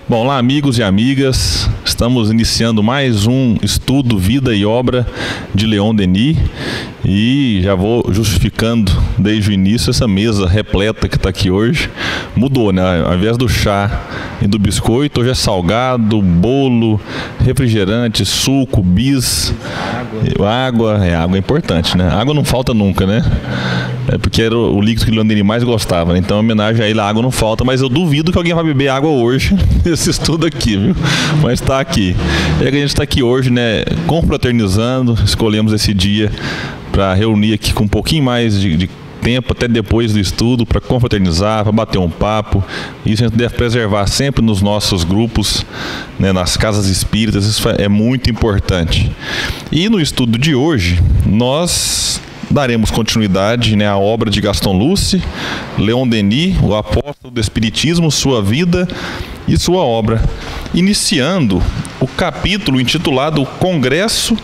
Bom, lá amigos e amigas, estamos iniciando mais um estudo Vida e Obra de Leon Denis e já vou justificando desde o início essa mesa repleta que está aqui hoje. Mudou, né? Ao invés do chá e do biscoito, hoje é salgado, bolo, refrigerante, suco, bis, água é importante, né? Água não falta nunca, né? É porque era o líquido que o Leon Denis mais gostava, né? Então, em homenagem a ele, a água não falta, mas eu duvido que alguém vai beber água hoje, esse estudo aqui, viu? Mas está aqui. É que a gente está aqui hoje, né, confraternizando, escolhemos esse dia para reunir aqui com um pouquinho mais de tempo, até depois do estudo, para confraternizar, para bater um papo. Isso a gente deve preservar sempre nos nossos grupos, né, nas casas espíritas, isso é muito importante. E no estudo de hoje, nós daremos continuidade, né, à obra de Gaston Luce, Leon Denis, o apóstolo do Espiritismo, sua vida e sua obra, iniciando o capítulo intitulado Congresso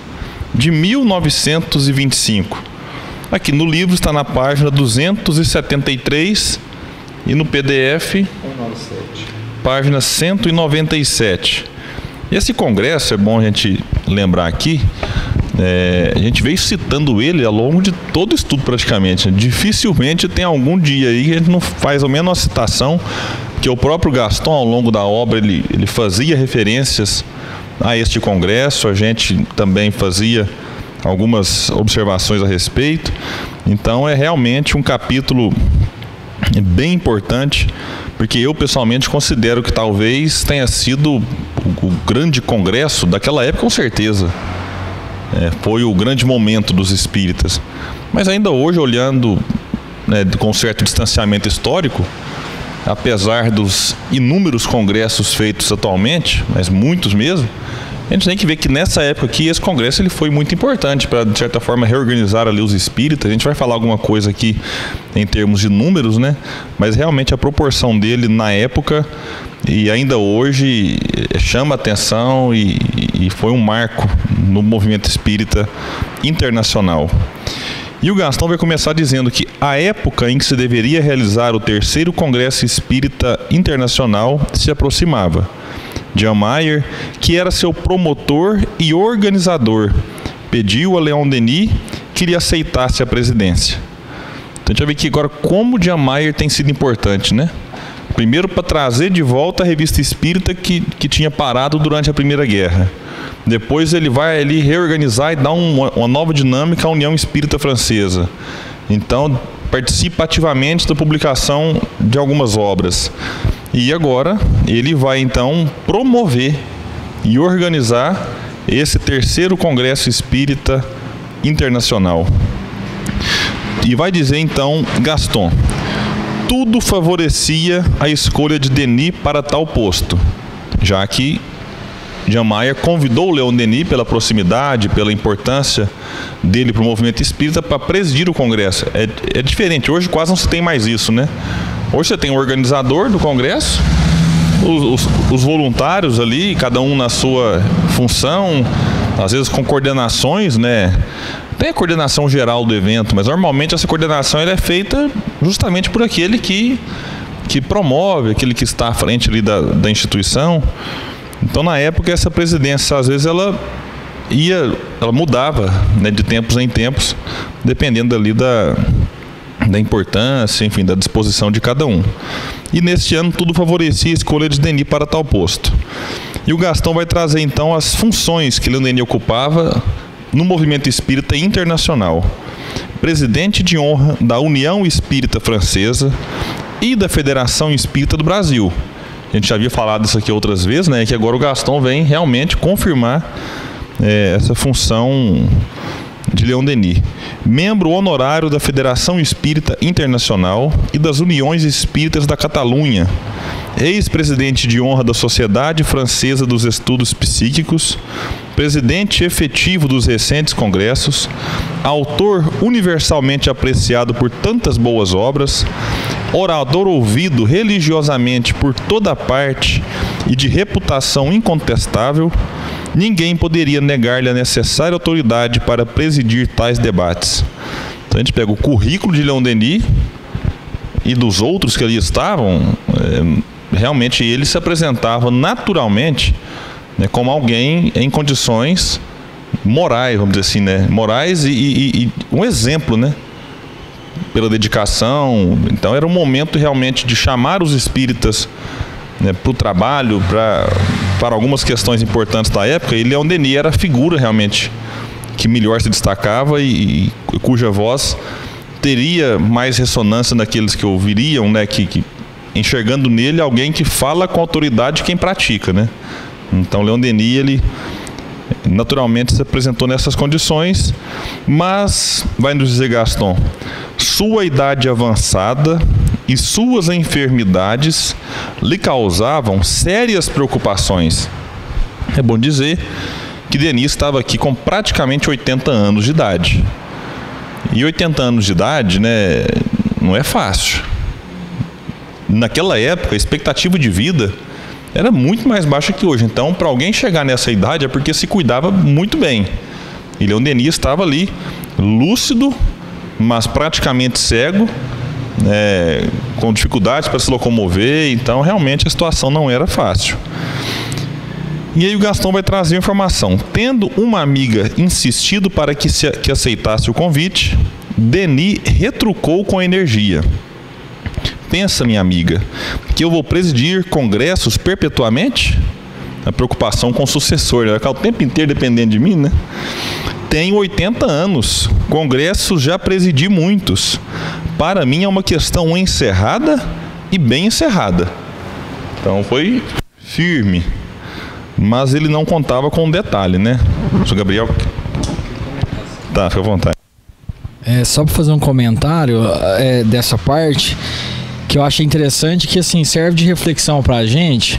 de 1925. Aqui no livro está na página 273 e no PDF, 197. Página 197. Esse congresso, é bom a gente lembrar aqui, a gente veio citando ele ao longo de todo o estudo praticamente. Dificilmente tem algum dia aí que a gente não faz ao menos uma citação, que o próprio Gaston, ao longo da obra, ele fazia referências a este congresso, a gente também fazia algumas observações a respeito. Então é realmente um capítulo bem importante, porque eu pessoalmente considero que talvez tenha sido o grande congresso daquela época, com certeza. Foi o grande momento dos espíritas. Mas ainda hoje, olhando, né, com certo distanciamento histórico, apesar dos inúmeros congressos feitos atualmente, mas muitos mesmo, a gente tem que ver que nessa época aqui, esse congresso ele foi muito importante para, de certa forma, reorganizar ali os espíritas. A gente vai falar alguma coisa aqui em termos de números, né? Mas realmente a proporção dele na época e ainda hoje chama atenção e foi um marco no movimento espírita internacional. E o Gaston vai começar dizendo que a época em que se deveria realizar o terceiro Congresso Espírita Internacional se aproximava. Jan Meyer, que era seu promotor e organizador, pediu a Leon Denis que lhe aceitasse a presidência. Então a gente vai ver aqui agora como Jan Meyer tem sido importante, né? Primeiro, para trazer de volta a revista espírita que tinha parado durante a Primeira Guerra. Depois ele vai ali reorganizar e dar uma nova dinâmica à União Espírita Francesa. Então participa ativamente da publicação de algumas obras. E agora ele vai então promover e organizar esse terceiro Congresso Espírita Internacional. E vai dizer então Gaston: tudo favorecia a escolha de Denis para tal posto, já que Jan Meyer convidou o Leon Denis pela proximidade, pela importância dele para o movimento espírita para presidir o congresso. É diferente, hoje quase não se tem mais isso, né? Hoje você tem o organizador do congresso, os voluntários ali, cada um na sua função, às vezes com coordenações, né? Tem a coordenação geral do evento, mas normalmente essa coordenação ela é feita justamente por aquele que promove, aquele que está à frente ali da instituição. Então, na época, essa presidência, às vezes, ela mudava, né, de tempos em tempos, dependendo ali da importância, enfim, da disposição de cada um. E neste ano tudo favorecia a escolha de Denis para tal posto. E o Gaston vai trazer então as funções que Leon Denis ocupava no movimento espírita internacional. Presidente de honra da União Espírita Francesa e da Federação Espírita do Brasil. A gente já havia falado isso aqui outras vezes, né? Que agora o Gaston vem realmente confirmar essa função de Leon Denis. Membro honorário da Federação Espírita Internacional e das Uniões Espíritas da Catalunha. Ex-presidente de honra da Sociedade Francesa dos Estudos Psíquicos, presidente efetivo dos recentes congressos, autor universalmente apreciado por tantas boas obras, orador ouvido religiosamente por toda parte e de reputação incontestável, ninguém poderia negar-lhe a necessária autoridade para presidir tais debates. Então a gente pega o currículo de Leon Denis e dos outros que ali estavam, realmente ele se apresentava naturalmente, né, como alguém em condições morais, vamos dizer assim, né, morais e um exemplo, né, pela dedicação. Então era um momento realmente de chamar os espíritas, né, para o trabalho, para algumas questões importantes da época. E Leon Denis era a figura realmente que melhor se destacava e cuja voz teria mais ressonância naqueles que ouviriam, né, que enxergando nele alguém que fala com autoridade quem pratica, né. Então Leon Denis, ele naturalmente se apresentou nessas condições, mas, vai nos dizer Gaston, sua idade avançada e suas enfermidades lhe causavam sérias preocupações. É bom dizer que Denis estava aqui com praticamente 80 anos de idade. E 80 anos de idade, né, não é fácil. Naquela época, a expectativa de vida era muito mais baixa que hoje. Então, para alguém chegar nessa idade é porque se cuidava muito bem. E Leon Denis estava ali, lúcido, mas praticamente cego, com dificuldades para se locomover. Então, realmente, a situação não era fácil. E aí o Gaston vai trazer a informação. Tendo uma amiga insistido para que aceitasse o convite, Denis retrucou com energia. Pensa, minha amiga, que eu vou presidir congressos perpetuamente? A preocupação com o sucessor, né? Vai ficar o tempo inteiro dependendo de mim, né? Tenho 80 anos, congressos já presidi muitos. Para mim é uma questão encerrada e bem encerrada. Então foi firme. Mas ele não contava com um detalhe, né? Sr. Gabriel? Tá, fica à vontade. Só para fazer um comentário dessa parte, que eu achei interessante, que assim, serve de reflexão para a gente,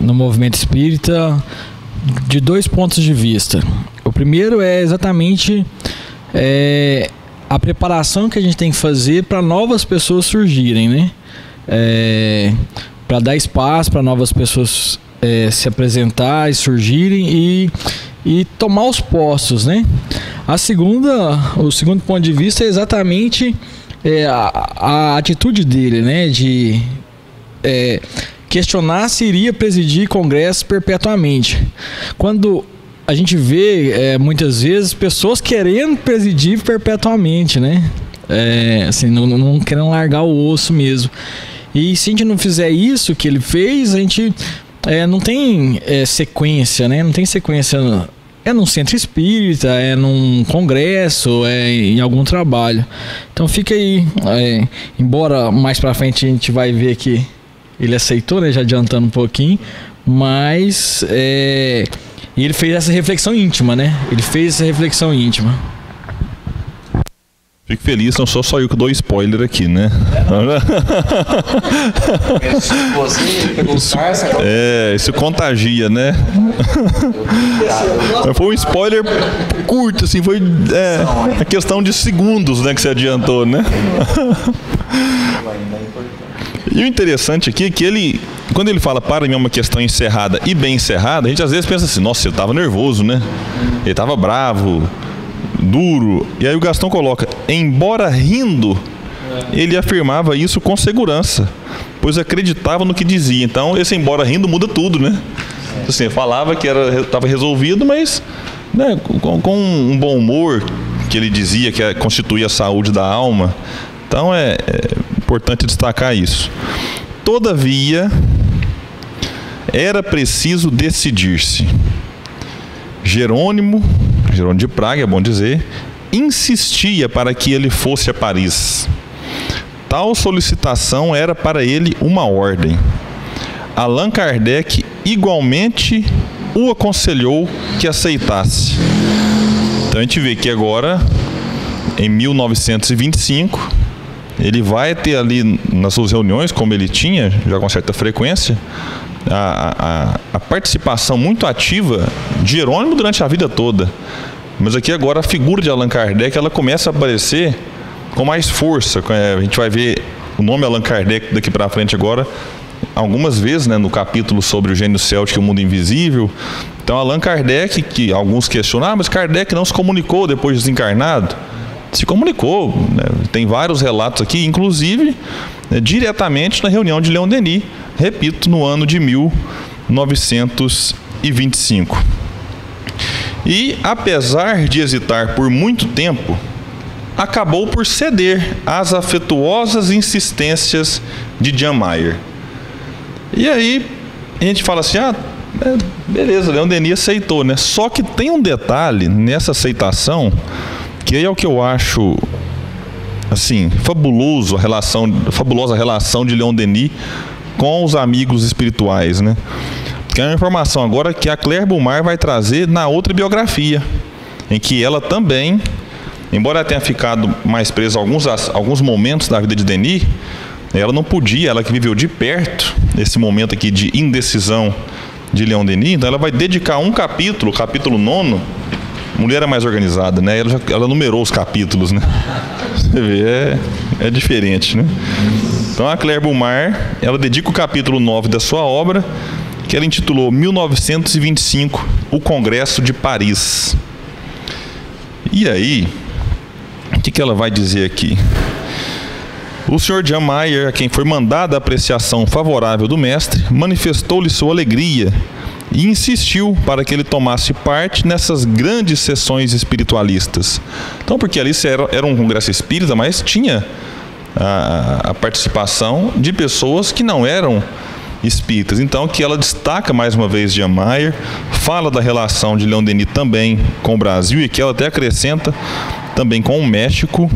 no movimento espírita, de 2 pontos de vista. O primeiro é exatamente a preparação que a gente tem que fazer para novas pessoas surgirem, né? Para dar espaço para novas pessoas se apresentar e surgirem e tomar os postos, né? O segundo ponto de vista é exatamente a atitude dele, né? De questionar se iria presidir congressos perpetuamente. Quando a gente vê muitas vezes pessoas querendo presidir perpetuamente, né? Assim, não querendo largar o osso mesmo. E se a gente não fizer isso que ele fez, a gente não tem sequência, né? Não tem sequência. Num centro espírita, num congresso, em algum trabalho. Então fica aí. Embora mais pra frente a gente vai ver que ele aceitou, né? Já adiantando um pouquinho. Mas ele fez essa reflexão íntima, né? Ele fez essa reflexão íntima. Fico feliz, não sou só eu que dou spoiler aqui, né? Isso contagia, né? Foi um spoiler curto, assim, foi a questão de segundos, né, que você adiantou, né? E o interessante aqui é que ele, quando ele fala para mim é uma questão encerrada e bem encerrada, a gente às vezes pensa assim, nossa, ele estava nervoso, né? Ele estava bravo, duro. E aí o Gaston coloca, embora rindo, ele afirmava isso com segurança, pois acreditava no que dizia. Então esse embora rindo muda tudo, né? Assim, falava que estava resolvido, mas, né, com um bom humor, que ele dizia que constituía a saúde da alma. Então é importante destacar isso. Todavia, era preciso decidir-se. Jerônimo de Praga, é bom dizer, insistia para que ele fosse a Paris. Tal solicitação era para ele uma ordem. Allan Kardec igualmente o aconselhou que aceitasse. Então a gente vê que agora, em 1925, ele vai ter ali nas suas reuniões, como ele tinha, já com certa frequência, a participação muito ativa de Jerônimo durante a vida toda. Mas aqui agora a figura de Allan Kardec, ela começa a aparecer com mais força. A gente vai ver o nome Allan Kardec daqui para frente agora algumas vezes, né, no capítulo sobre o gênio céltico e o mundo invisível. Então Allan Kardec, que alguns questionam, mas Kardec não se comunicou depois de desencarnado. se comunicou, né? Tem vários relatos aqui, inclusive diretamente na reunião de Leon Denis, repito, no ano de 1925. E, apesar de hesitar por muito tempo, acabou por ceder às afetuosas insistências de Jan Mayer. E aí a gente fala assim, beleza, Leon Denis aceitou, né? Só que tem um detalhe nessa aceitação, que é o que eu acho assim, fabulosa relação de Leon Denis com os amigos espirituais, né? Que é uma informação agora que a Claire Bulmar vai trazer na outra biografia, em que ela também, embora ela tenha ficado mais presa alguns momentos da vida de Denis, ela não podia, ela que viveu de perto esse momento aqui de indecisão de Leon Denis, então ela vai dedicar um capítulo, o capítulo 9. Mulher é mais organizada, né? Ela numerou os capítulos, né? Você vê, é diferente, né? Então a Claire Bulmar, ela dedica o capítulo 9 da sua obra, que ela intitulou 1925, o Congresso de Paris. E aí, o que ela vai dizer aqui? O Sr. Jan Mayer, a quem foi mandada a apreciação favorável do mestre, manifestou-lhe sua alegria e insistiu para que ele tomasse parte nessas grandes sessões espiritualistas. Então, porque ali era um congresso espírita, mas tinha a participação de pessoas que não eram espíritas. Então, que ela destaca mais uma vez Jan Mayer, fala da relação de Leon Denis também com o Brasil e que ela até acrescenta também com o México.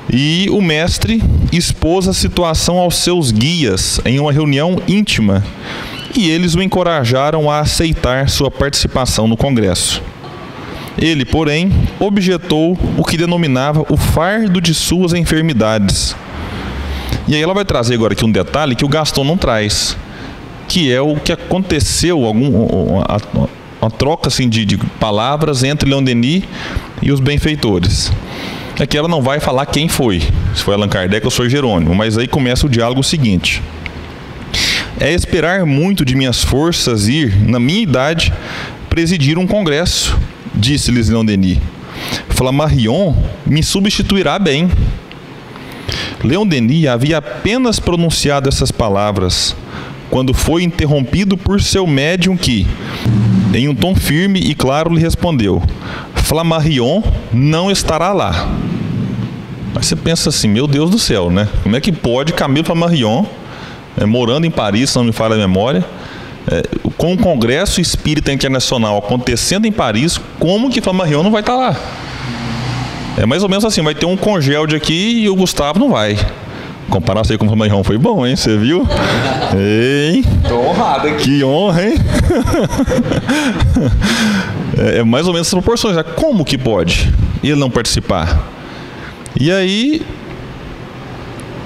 E o mestre expôs a situação aos seus guias em uma reunião íntima e eles o encorajaram a aceitar sua participação no congresso. Ele, porém, objetou o que denominava o fardo de suas enfermidades. E aí ela vai trazer agora aqui um detalhe que o Gaston não traz, que é o que aconteceu, uma troca assim, de palavras entre Leon Denis e os benfeitores. Aqui ela não vai falar quem foi, se foi Allan Kardec ou Sr. Jerônimo, mas aí começa o diálogo seguinte. É esperar muito de minhas forças ir, na minha idade, presidir um congresso, disse-lhes Leon Denis. Flammarion me substituirá bem. Leon Denis havia apenas pronunciado essas palavras, quando foi interrompido por seu médium que, em um tom firme e claro, lhe respondeu: Flammarion não estará lá. Mas você pensa assim, meu Deus do céu, né? Como é que pode Camille Flammarion, morando em Paris, se não me falha a memória, com o Congresso Espírita Internacional acontecendo em Paris, como que Flammarion não vai estar lá? É mais ou menos assim, vai ter um Congelde aqui e o Gustavo não vai. Comparar isso aí com o Flammarion foi bom, hein? Você viu? Hein? Tô honrado aqui. Que honra, hein? É mais ou menos essas proporções. Como que pode ele não participar? E aí,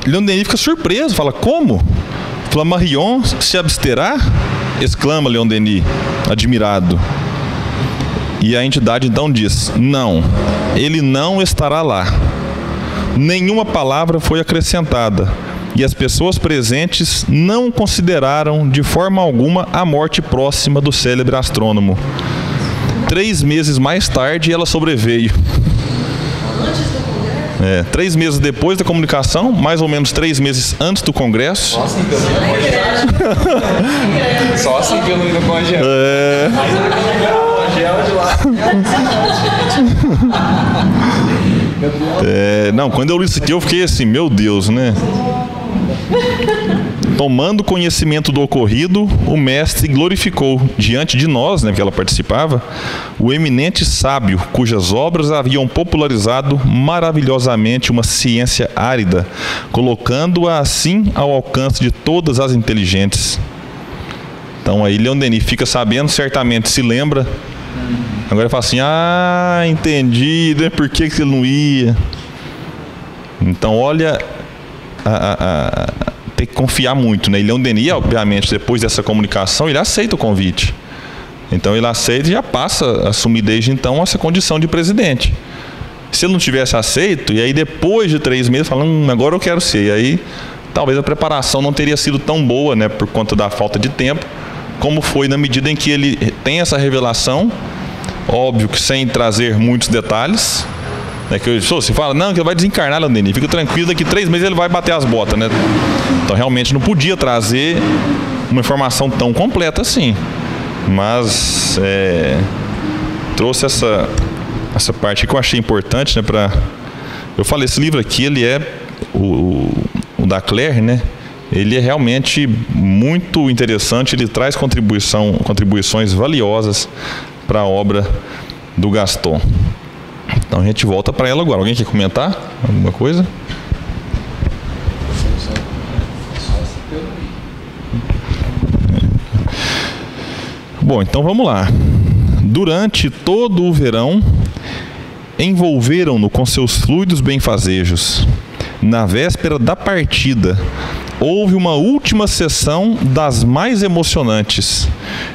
Leon Denis fica surpreso, fala, como? Flammarion se absterá? Exclama Leon Denis, admirado. E a entidade então diz, não, ele não estará lá. Nenhuma palavra foi acrescentada e as pessoas presentes não consideraram de forma alguma a morte próxima do célebre astrônomo. 3 meses mais tarde ela sobreveio. 3 meses depois da comunicação, mais ou menos 3 meses antes do congresso. Só assim pelo Só assim pelo hino congel. Não, quando eu li isso aqui eu fiquei assim, meu Deus, né? Tomando conhecimento do ocorrido, o mestre glorificou diante de nós, né, que ela participava, o eminente sábio, cujas obras haviam popularizado maravilhosamente uma ciência árida, colocando-a assim ao alcance de todas as inteligentes. Então aí Leon Denis fica sabendo, certamente se lembra. Agora ele fala assim, entendi, né? Por que ele não ia? Então olha, tem que confiar muito, né? E Leon Denis, obviamente, depois dessa comunicação, ele aceita o convite. Então ele aceita e já passa a assumir desde então essa condição de presidente. Se ele não tivesse aceito, e aí depois de 3 meses, fala, agora eu quero ser. E aí talvez a preparação não teria sido tão boa, né? Por conta da falta de tempo, como foi na medida em que ele tem essa revelação, óbvio que sem trazer muitos detalhes, É que você fala, não, que ele vai desencarnar, Leon Denis, fica tranquilo, daqui 3 meses ele vai bater as botas, né? Então realmente não podia trazer uma informação tão completa assim. Mas trouxe essa parte que eu achei importante, né? Eu falei, esse livro aqui, ele é o da Claire, né? Ele é realmente muito interessante, ele traz contribuições valiosas para a obra do Gaston. Então a gente volta para ela agora. Alguém quer comentar alguma coisa? Bom, então vamos lá. Durante todo o verão, envolveram-no com seus fluidos benfazejos. Na véspera da partida, houve uma última sessão das mais emocionantes.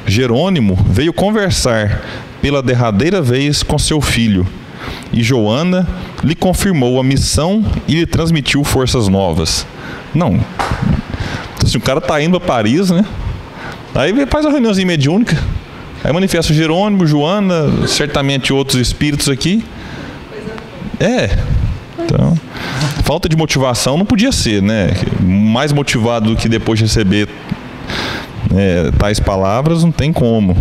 Jerônimo veio conversar pela derradeira vez com seu filho, e Joana lhe confirmou a missão e lhe transmitiu forças novas. Não, assim, o cara tá indo para Paris, né? Aí faz uma reuniãozinha mediúnica, aí manifesta o Jerônimo, Joana, certamente outros espíritos aqui. Então, falta de motivação não podia ser, né? Mais motivado do que depois de receber tais palavras, não tem como.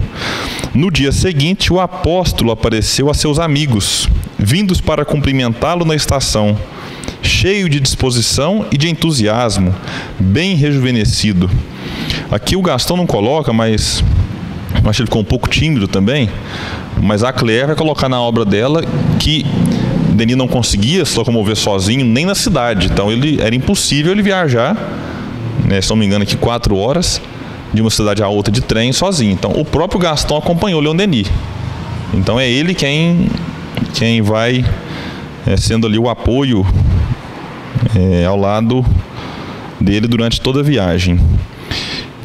No dia seguinte, o apóstolo apareceu a seus amigos, vindos para cumprimentá-lo na estação, cheio de disposição e de entusiasmo, bem rejuvenescido. Aqui o Gaston não coloca, mas eu acho que ele ficou um pouco tímido também, mas a Claire vai colocar na obra dela que Denis não conseguia se locomover sozinho nem na cidade, então era impossível ele viajar, né, se não me engano aqui 4 horas de uma cidade a outra de trem sozinho. Então o próprio Gaston acompanhou Leon Denis, então é ele quem vai sendo ali o apoio ao lado dele durante toda a viagem.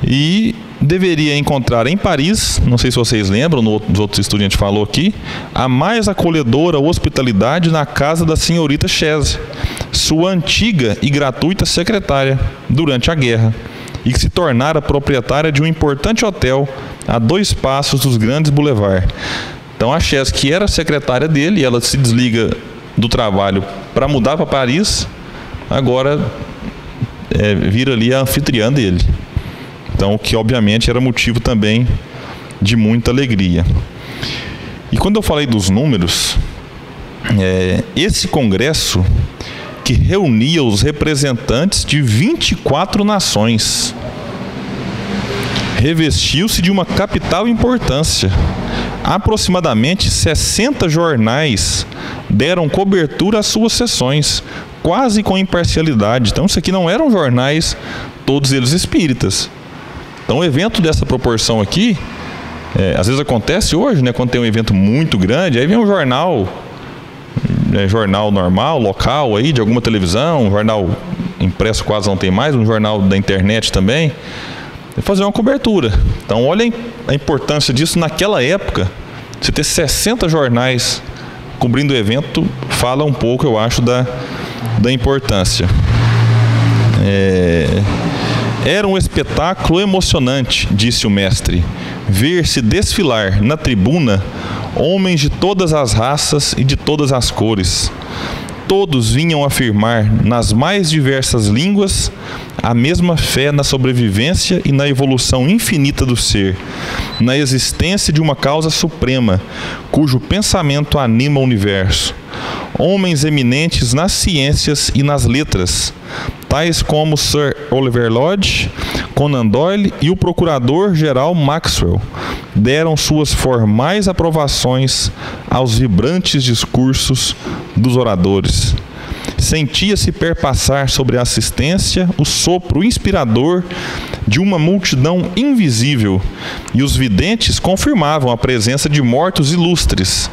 E deveria encontrar em Paris, não sei se vocês lembram, nos outros estudos a gente falou aqui, a mais acolhedora hospitalidade na casa da senhorita Chaise, sua antiga e gratuita secretária durante a guerra, e que se tornara proprietária de um importante hotel a 2 passos dos grandes boulevards. Então a Chaise, que era secretária dele, ela se desliga do trabalho para mudar para Paris, agora vira ali a anfitriã dele. Então, que obviamente era motivo também de muita alegria. E quando eu falei dos números, esse congresso que reunia os representantes de 24 nações, revestiu-se de uma capital importância. Aproximadamente 60 jornais deram cobertura às suas sessões, quase com imparcialidade. Então, isso aqui não eram jornais, todos eles espíritas. Então, um evento dessa proporção aqui, às vezes acontece hoje, né, quando tem um evento muito grande, aí vem um jornal, jornal normal, local, aí, de alguma televisão, um jornal impresso quase não tem mais, um jornal da internet também, e fazer uma cobertura. Então, olha a importância disso naquela época. Você ter 60 jornais cobrindo o evento, fala um pouco, eu acho, da importância. Era um espetáculo emocionante, disse o mestre, ver-se desfilar na tribuna homens de todas as raças e de todas as cores. Todos vinham afirmar, nas mais diversas línguas, a mesma fé na sobrevivência e na evolução infinita do ser, na existência de uma causa suprema, cujo pensamento anima o universo. Homens eminentes nas ciências e nas letras, tais como Sir Oliver Lodge, Conan Doyle e o Procurador-Geral Maxwell, deram suas formais aprovações aos vibrantes discursos dos oradores. Sentia-se perpassar sobre a assistência o sopro inspirador de uma multidão invisível, e os videntes confirmavam a presença de mortos ilustres,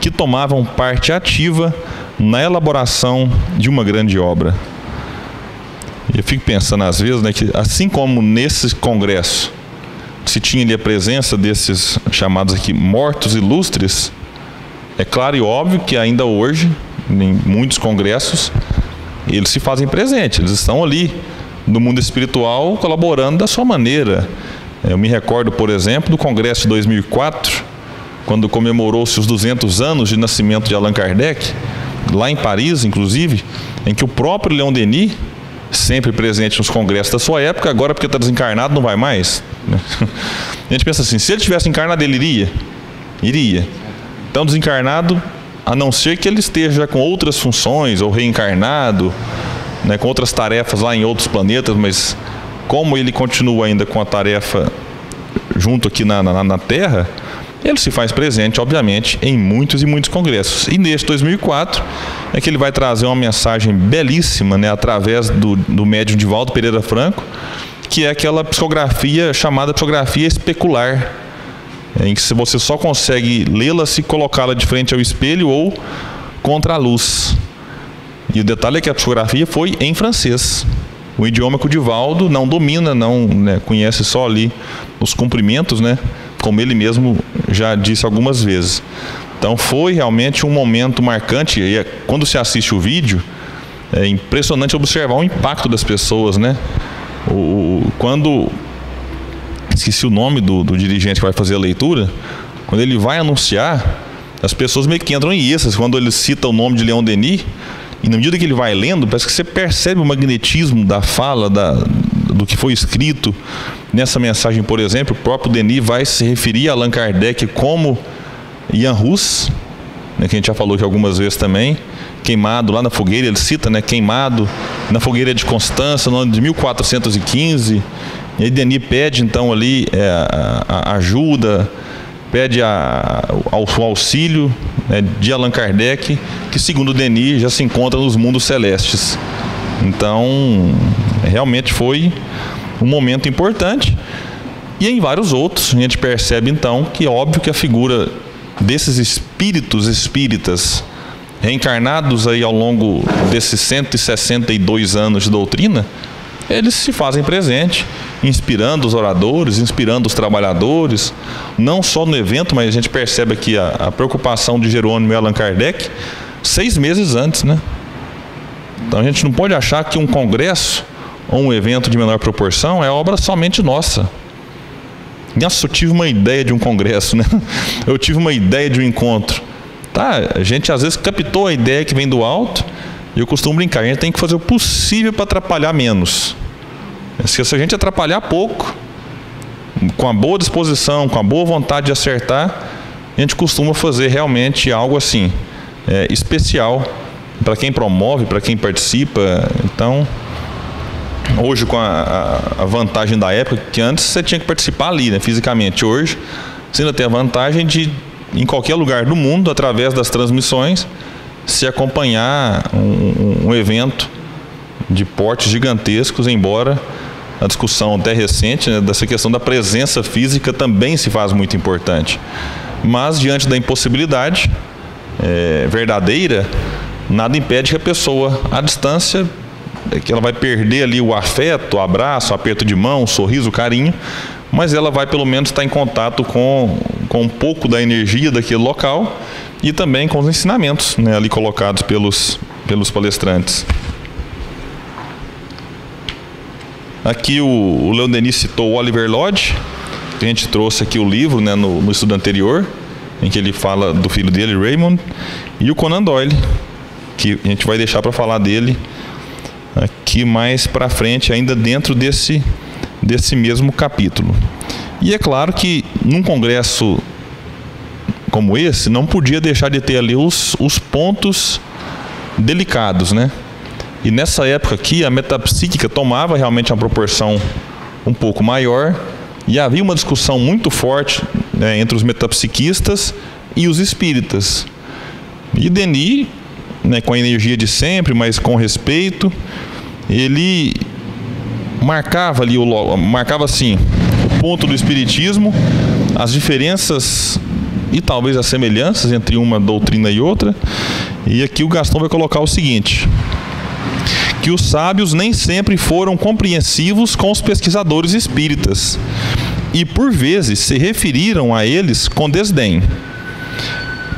que tomavam parte ativa na elaboração de uma grande obra. Eu fico pensando às vezes, né, que assim como nesse congresso se tinha ali a presença desses chamados aqui mortos ilustres, é claro e óbvio que ainda hoje, em muitos congressos, eles se fazem presentes, eles estão ali no mundo espiritual colaborando da sua maneira. Eu me recordo, por exemplo, do congresso de 2004, quando comemorou-se os 200 anos de nascimento de Allan Kardec. lá em Paris, inclusive, em que o próprio Leon Denis, sempre presente nos congressos da sua época, agora porque está desencarnado não vai mais. A gente pensa assim, se ele tivesse encarnado ele iria. Então desencarnado, a não ser que ele esteja com outras funções, ou reencarnado, né, com outras tarefas lá em outros planetas, mas como ele continua ainda com a tarefa junto aqui na Terra, ele se faz presente, obviamente, em muitos e muitos congressos. E neste 2004 é que ele vai trazer uma mensagem belíssima, né, através do médium Divaldo Pereira Franco, que é aquela psicografia chamada psicografia especular, em que você só consegue lê-la se colocá-la de frente ao espelho ou contra a luz. E o detalhe é que a psicografia foi em francês, o idioma que o Divaldo não domina, não, né, conhece só ali os cumprimentos, né, como ele mesmo já disse algumas vezes. Então foi realmente um momento marcante, e quando se assiste o vídeo, é impressionante observar o impacto das pessoas, né? Quando, esqueci o nome do dirigente que vai fazer a leitura, quando ele vai anunciar, as pessoas meio que entram em êxtase quando ele cita o nome de Leon Denis, e na medida que ele vai lendo, parece que você percebe o magnetismo da fala, do que foi escrito nessa mensagem. Por exemplo, o próprio Denis vai se referir a Allan Kardec como Jan Hus, né, que a gente já falou aqui algumas vezes também, queimado lá na fogueira, ele cita, né, queimado na fogueira de Constança no ano de 1415, e aí Denis pede então ali a ajuda, pede o auxílio, né, de Allan Kardec, que segundo Denis já se encontra nos mundos celestes. Então realmente foi um momento importante, e em vários outros a gente percebe então que é óbvio que a figura desses espíritos espíritas reencarnados aí ao longo desses 162 anos de doutrina, eles se fazem presente, inspirando os oradores, inspirando os trabalhadores, não só no evento, mas a gente percebe aqui a preocupação de Jerônimo e Allan Kardec 6 meses antes, né? Então a gente não pode achar que um congresso ou um evento de menor proporção é obra somente nossa. Nossa, eu tive uma ideia de um congresso, né? Eu tive uma ideia de um encontro. Tá, a gente às vezes captou a ideia que vem do alto, e eu costumo brincar, a gente tem que fazer o possível para atrapalhar menos. Se a gente atrapalhar pouco, com a boa disposição, com a boa vontade de acertar, a gente costuma fazer realmente algo assim, especial, para quem promove, para quem participa. Então, hoje com a vantagem da época, que antes você tinha que participar ali, né, fisicamente. Hoje você ainda tem a vantagem de, em qualquer lugar do mundo, através das transmissões, se acompanhar um evento de portes gigantescos, embora a discussão até recente, né, dessa questão da presença física também se faz muito importante. Mas diante da impossibilidade verdadeira, nada impede que a pessoa, à distância, que ela vai perder ali o afeto, o abraço, o aperto de mão, o sorriso, o carinho, mas ela vai pelo menos estar em contato com um pouco da energia daquele local e também com os ensinamentos, né, ali colocados pelos palestrantes. Aqui o Leon Denis citou o Oliver Lodge, que a gente trouxe aqui o livro, né, no estudo anterior, em que ele fala do filho dele, Raymond, e o Conan Doyle, que a gente vai deixar para falar dele aqui mais para frente, ainda dentro desse mesmo capítulo. E é claro que num congresso como esse, não podia deixar de ter ali os pontos delicados, né? E nessa época aqui, a metapsíquica tomava realmente uma proporção um pouco maior, e havia uma discussão muito forte, né, entre os metapsiquistas e os espíritas. E Denis, né, com a energia de sempre, mas com respeito, ele marcava ali assim o ponto do espiritismo, as diferenças e talvez as semelhanças entre uma doutrina e outra. E aqui o Gaston vai colocar o seguinte: que os sábios nem sempre foram compreensivos com os pesquisadores espíritas e por vezes se referiram a eles com desdém.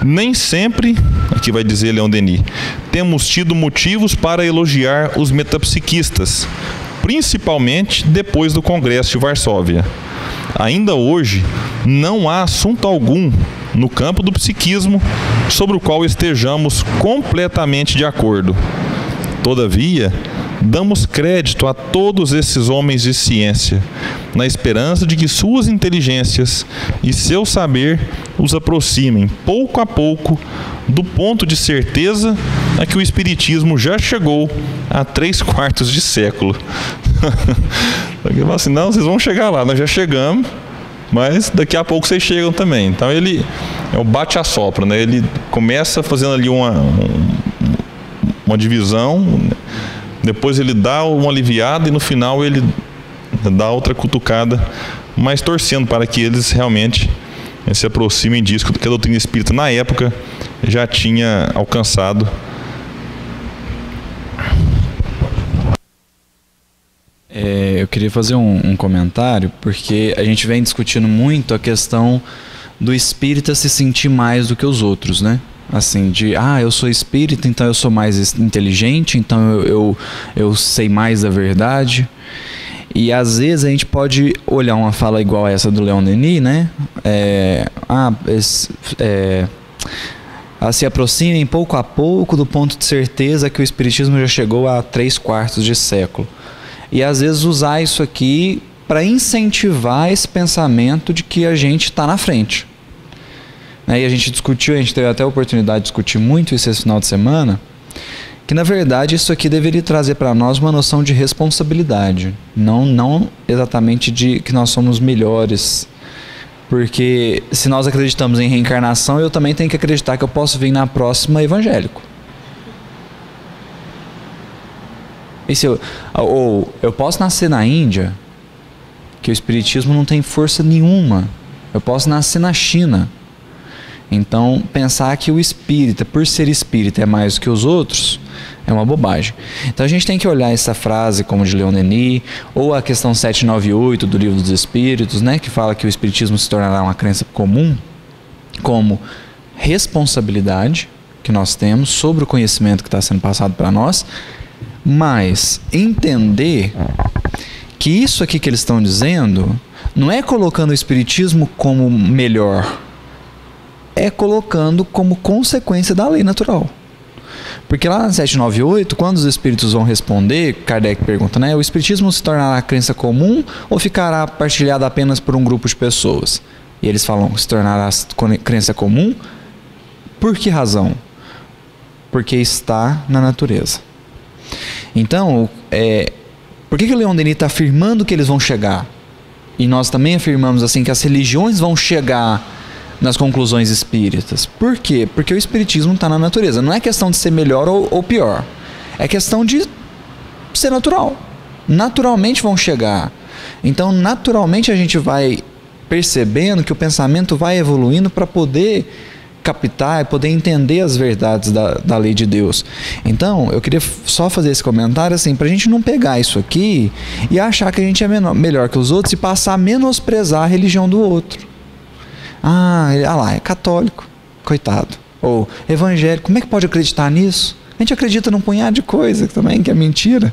Nem sempre, aqui vai dizer Leon Denis, temos tido motivos para elogiar os metapsiquistas, principalmente depois do Congresso de Varsóvia. Ainda hoje, não há assunto algum no campo do psiquismo, sobre o qual estejamos completamente de acordo. Todavia, damos crédito a todos esses homens de ciência, na esperança de que suas inteligências e seu saber os aproximem, pouco a pouco, do ponto de certeza a que o Espiritismo já chegou há 3/4 de século. Ele fala assim, não, vocês vão chegar lá, nós já chegamos, mas daqui a pouco vocês chegam também. Então ele é o bate-a-sopra, né? Ele começa fazendo ali uma divisão, depois ele dá uma aliviada e no final ele dá outra cutucada, mas torcendo para que eles realmente se aproximem disso que a doutrina espírita na época já tinha alcançado. Eu queria fazer um comentário, porque a gente vem discutindo muito a questão do espírita se sentir mais do que os outros, né? Assim, eu sou espírita, então eu sou mais inteligente, então eu sei mais da verdade. E às vezes a gente pode olhar uma fala igual a essa do Leon Denis, né? Se aproximem pouco a pouco do ponto de certeza que o Espiritismo já chegou a 3/4 de século. E às vezes usar isso aqui para incentivar esse pensamento de que a gente está na frente. E a gente teve até a oportunidade de discutir muito isso esse final de semana, que na verdade isso aqui deveria trazer para nós uma noção de responsabilidade, não exatamente de que nós somos melhores, porque se nós acreditamos em reencarnação, eu também tenho que acreditar que eu posso vir na próxima evangélico. E se eu posso nascer na Índia, que o Espiritismo não tem força nenhuma, eu posso nascer na China. Então, pensar que o espírita, por ser espírita, é mais do que os outros, é uma bobagem. Então, a gente tem que olhar essa frase como de Leon Denis, ou a questão 798 do Livro dos Espíritos, né, que fala que o espiritismo se tornará uma crença comum, como responsabilidade que nós temos sobre o conhecimento que está sendo passado para nós, mas entender que isso aqui que eles estão dizendo não é colocando o espiritismo como melhor, é colocando como consequência da lei natural. Porque lá na 798, quando os espíritos vão responder, Kardec pergunta, né? O espiritismo se tornará crença comum ou ficará partilhado apenas por um grupo de pessoas? E eles falam, se tornará crença comum? Por que razão? Porque está na natureza. Então, por que o Leon Denis está afirmando que eles vão chegar? E nós também afirmamos assim que as religiões vão chegar nas conclusões espíritas. Por quê? Porque o espiritismo está na natureza. Não é questão de ser melhor ou pior. É questão de ser natural. Naturalmente vão chegar. Então, naturalmente a gente vai percebendo que o pensamento vai evoluindo para poder captar e poder entender as verdades da lei de Deus. Então, eu queria só fazer esse comentário assim, para a gente não pegar isso aqui e achar que a gente é melhor que os outros e passar a menosprezar a religião do outro. Lá, é católico, coitado. Ou evangélico, como é que pode acreditar nisso? A gente acredita num punhado de coisa também, que é mentira.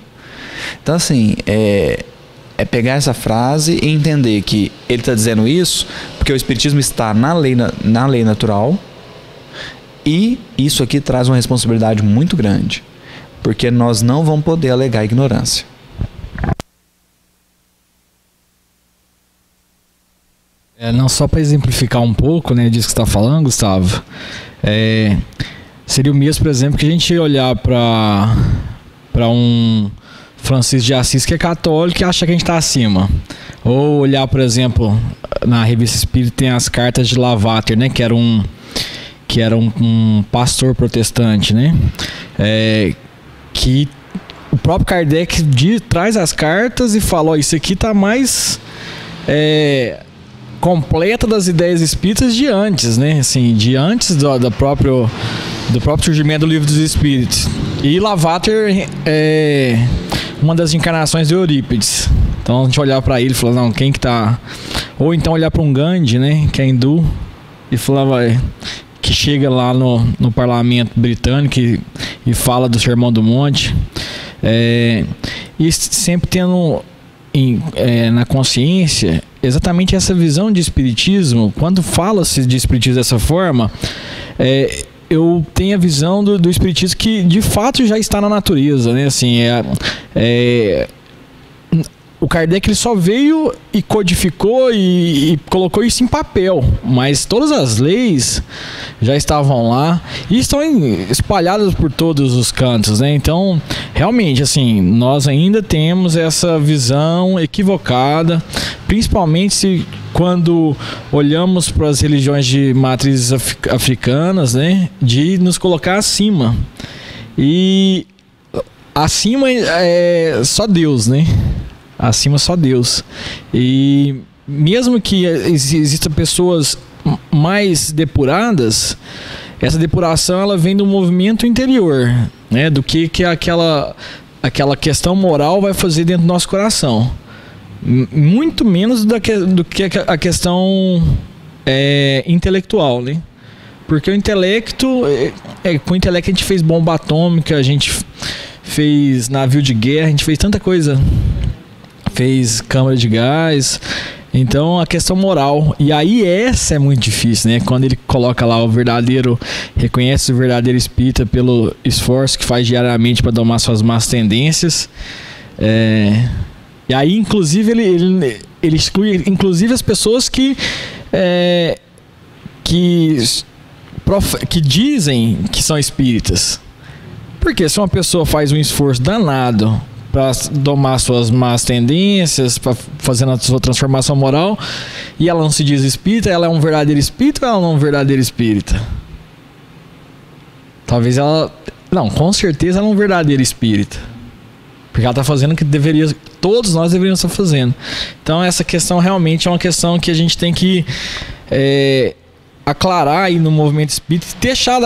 Então, assim, é pegar essa frase e entender que ele está dizendo isso porque o espiritismo está na lei natural, e isso aqui traz uma responsabilidade muito grande, porque nós não vamos poder alegar ignorância. Não, só para exemplificar um pouco, né, disso que você está falando, Gustavo, seria o mesmo, por exemplo, que a gente olhar para um Francisco de Assis que é católico e acha que a gente está acima. Ou olhar, por exemplo, na Revista Espírita tem as cartas de Lavater, né, que era um pastor protestante, né, que o próprio Kardec traz as cartas e fala, isso aqui está mais completa das ideias espíritas de antes, né? Assim, de antes do próprio surgimento do Livro dos Espíritos. E Lavater é uma das encarnações de Eurípides. Então a gente olhar para ele e falar, não, quem que tá... Ou então olhar para um Gandhi, né? Que é hindu, e falar, que chega lá no parlamento britânico e fala do Sermão do Monte. E sempre tendo na consciência exatamente essa visão de espiritismo. Quando fala-se de espiritismo dessa forma, eu tenho a visão do espiritismo que de fato já está na natureza, né? Assim, o Kardec ele só veio e codificou e colocou isso em papel, mas todas as leis já estavam lá e estão espalhadas por todos os cantos, né? Então, realmente, assim, nós ainda temos essa visão equivocada, principalmente quando olhamos para as religiões de matrizes africanas, né? De nos colocar acima. E acima é só Deus, né? Acima só Deus. E mesmo que existam pessoas mais depuradas, essa depuração ela vem do movimento interior, né? Do que aquela questão moral vai fazer dentro do nosso coração. Muito menos do que a questão intelectual, né? Porque o intelecto, com o intelecto a gente fez bomba atômica, a gente fez navio de guerra, a gente fez tanta coisa. Fez câmara de gás. Então a questão moral, e aí essa é muito difícil, né? Quando ele coloca lá reconhece o verdadeiro espírita pelo esforço que faz diariamente para domar suas más tendências. E aí inclusive ele exclui inclusive as pessoas que dizem que são espíritas. Porque se uma pessoa faz um esforço danado para domar suas más tendências, para fazer a sua transformação moral, e ela não se diz espírita, ela é um verdadeiro espírita ou ela não é um verdadeiro espírita? Talvez ela... Não, com certeza ela é um verdadeiro espírita. Porque ela está fazendo o que todos nós deveríamos estar fazendo. Então essa questão realmente é uma questão que a gente tem que aclarar aí no movimento espírita e deixar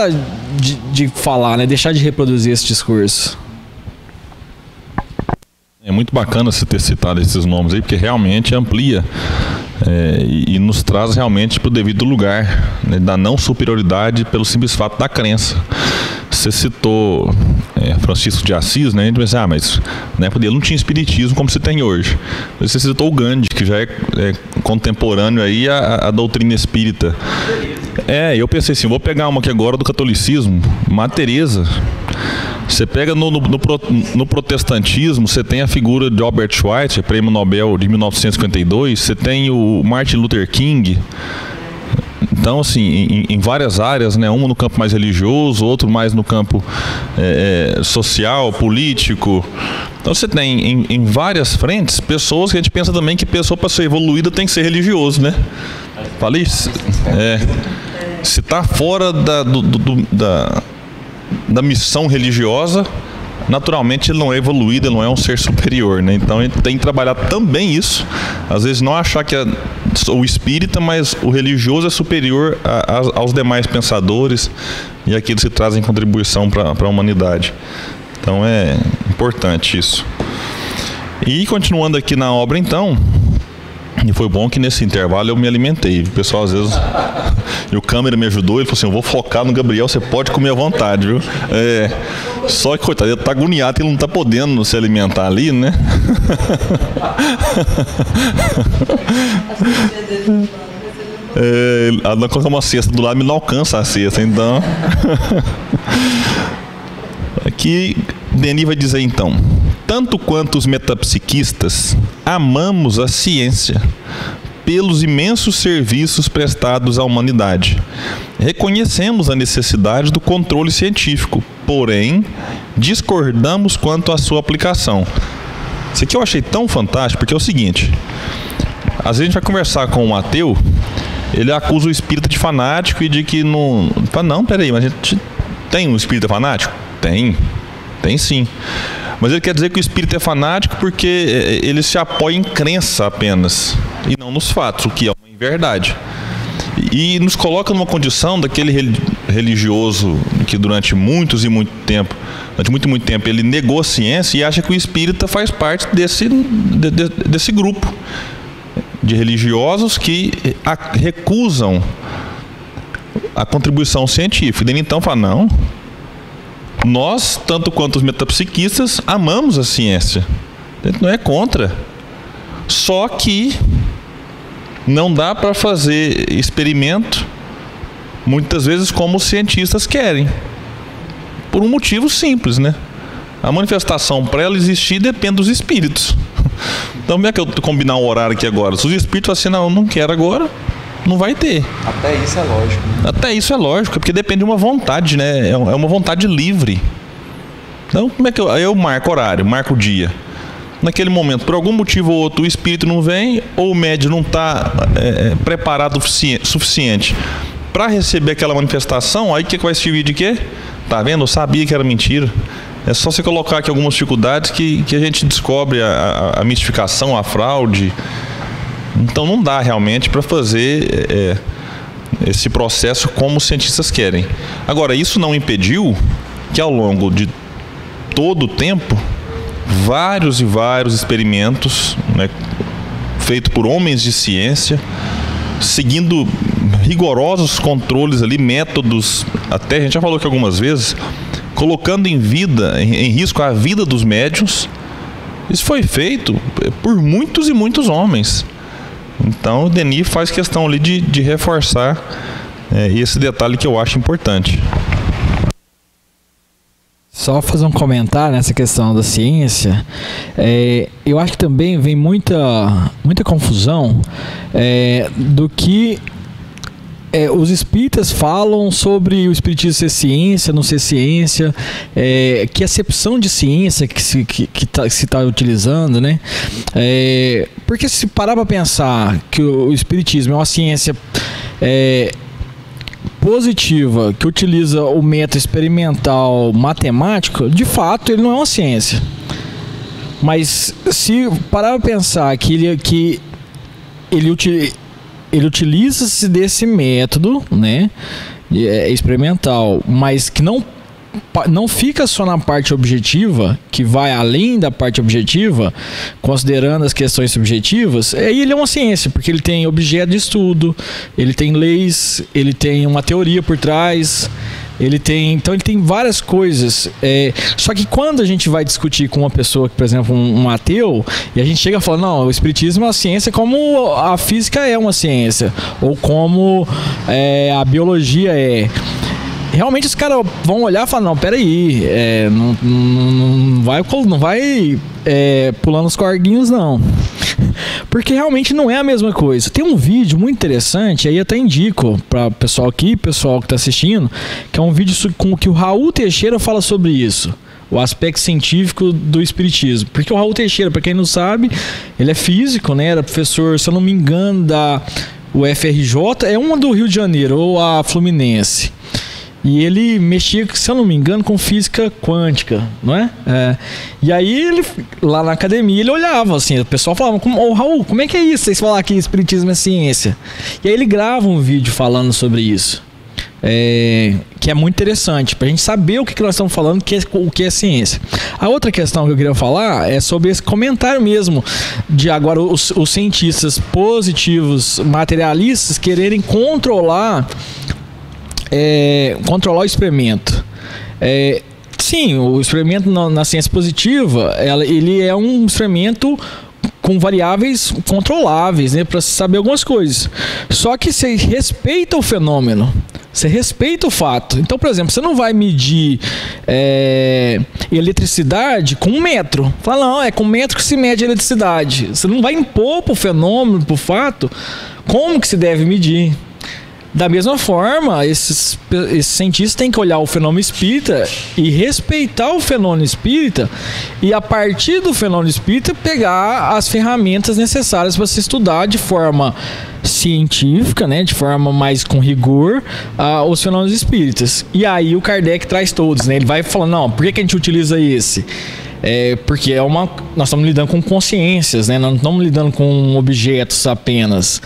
de falar, né? Deixar de reproduzir esse discurso. É muito bacana você ter citado esses nomes aí, porque realmente amplia e nos traz realmente para o devido lugar, né, da não superioridade pelo simples fato da crença. Você citou Francisco de Assis, né? A gente pensa, mas na época dele não tinha espiritismo como se tem hoje. Você citou o Gandhi, que já é contemporâneo aí à doutrina espírita. Eu pensei assim, vou pegar uma aqui agora do catolicismo, Madre Teresa. Você pega no protestantismo, você tem a figura de Albert Schweitzer, prêmio Nobel de 1952, você tem o Martin Luther King. Então, assim, em várias áreas, né? Um no campo mais religioso, outro mais no campo social, político. Então você tem em várias frentes pessoas que a gente pensa também que pessoa para ser evoluída tem que ser religioso, né? Falei isso? Se está fora da missão religiosa, naturalmente ele não é evoluído, ele não é um ser superior, né? Então a gente tem que trabalhar também isso. Às vezes não achar que o espírita, mas o religioso é superior aos demais pensadores e aqueles que trazem contribuição para a humanidade. Então é importante isso. E continuando aqui na obra então, e foi bom que nesse intervalo eu me alimentei. O pessoal às vezes... E o câmera me ajudou, ele falou assim, eu vou focar no Gabriel, você pode comer à vontade, viu? Só que, coitado, ele tá agoniado, ele não tá podendo se alimentar ali, né? Ela coloca uma cesta do lado, me não alcança a cesta, então... Aqui, Denis vai dizer então, tanto quanto os metapsiquistas, amamos a ciência pelos imensos serviços prestados à humanidade. Reconhecemos a necessidade do controle científico, porém, discordamos quanto à sua aplicação. Isso aqui eu achei tão fantástico, porque é o seguinte, às vezes a gente vai conversar com um ateu, ele acusa o espírita de fanático e de que não... Fala, não, peraí, mas a gente tem um espírita fanático? Tem sim. Mas ele quer dizer que o espírito é fanático porque ele se apoia em crença apenas, e não nos fatos, o que é uma inverdade. E nos coloca numa condição daquele religioso que durante muito tempo, ele negou a ciência e acha que o espírita faz parte desse grupo de religiosos que recusam a contribuição científica. E então fala, não, nós, tanto quanto os metapsiquistas, amamos a ciência. A gente não é contra. Só que Não dá para fazer experimento, muitas vezes, como os cientistas querem. Por um motivo simples, né? A manifestação, para ela existir, depende dos espíritos. Então, como é que eu combinar um horário aqui agora? Se os espíritos falam assim, não quero agora, não vai ter. Até isso é lógico. Né? Até isso é lógico, porque depende de uma vontade, né? É uma vontade livre. Então, como é que eu marco horário, marco o dia? Naquele momento, por algum motivo ou outro, o espírito não vem, ou o médium não está preparado o suficiente para receber aquela manifestação, aí o que vai servir de quê? Tá vendo? Eu sabia que era mentira. É só você colocar aqui algumas dificuldades que a gente descobre a mistificação, a fraude. Então não dá realmente para fazer esse processo como os cientistas querem. Agora, isso não impediu que ao longo de todo o tempo, vários e vários experimentos, né, feitos por homens de ciência, seguindo rigorosos controles ali, métodos, até a gente já falou aqui algumas vezes, colocando em risco a vida dos médiuns. Isso foi feito por muitos e muitos homens. Então o Denis faz questão ali de reforçar esse detalhe que eu acho importante. Só fazer um comentário nessa questão da ciência. Eu acho que também vem muita confusão do que os espíritas falam sobre o espiritismo ser ciência, não ser ciência, que acepção de ciência que se está utilizando, né? Porque se parar para pensar que o espiritismo é uma ciência positiva, que utiliza o método experimental matemático, de fato ele não é uma ciência. Mas se parar para pensar que ele utiliza-se desse método, né, experimental, mas que não fica só na parte objetiva, que vai além da parte objetiva, considerando as questões subjetivas, aí ele é uma ciência, porque ele tem objeto de estudo, ele tem leis, ele tem uma teoria por trás, então ele tem várias coisas. Só que quando a gente vai discutir com uma pessoa, por exemplo, um ateu, e a gente chega a falar, não, o espiritismo é uma ciência como a física é uma ciência, ou como a biologia é. Realmente os caras vão olhar e falar, não, peraí, não vai pulando os corguinhos, não. Porque realmente não é a mesma coisa. Tem um vídeo muito interessante, aí eu até indico para o pessoal aqui, pessoal que está assistindo, que é um vídeo com que o Raul Teixeira fala sobre isso, o aspecto científico do espiritismo. Porque o Raul Teixeira, para quem não sabe, ele é físico, né? Era professor, se eu não me engano, da UFRJ, é uma do Rio de Janeiro, ou a Fluminense. E ele mexia, se eu não me engano, com física quântica, não é? E aí, ele, lá na academia, ele olhava assim, o pessoal falava, Raul, como é que é isso? Vocês falam que espiritismo é ciência. E aí ele grava um vídeo falando sobre isso, que é muito interessante, pra gente saber o que nós estamos falando, o que é ciência. A outra questão que eu queria falar é sobre esse comentário mesmo, de agora os cientistas positivos, materialistas, quererem controlar o experimento. Sim, o experimento na ciência positiva, ele é um experimento com variáveis controláveis, né, para saber algumas coisas. Só que você respeita o fenômeno, você respeita o fato. Então, por exemplo, você não vai medir eletricidade com 1 metro. Fala, não, é com 1 metro que se mede a eletricidade. Você não vai impor para o fenômeno, para o fato, como que se deve medir. Da mesma forma, esses cientistas têm que olhar o fenômeno espírita e respeitar o fenômeno espírita, e a partir do fenômeno espírita pegar as ferramentas necessárias para se estudar de forma científica, né, de forma mais com rigor, os fenômenos espíritas. E aí o Kardec traz todos, né? Ele vai falando, não, por que a gente utiliza esse? Porque nós estamos lidando com consciências, né? Nós não estamos lidando com objetos apenas.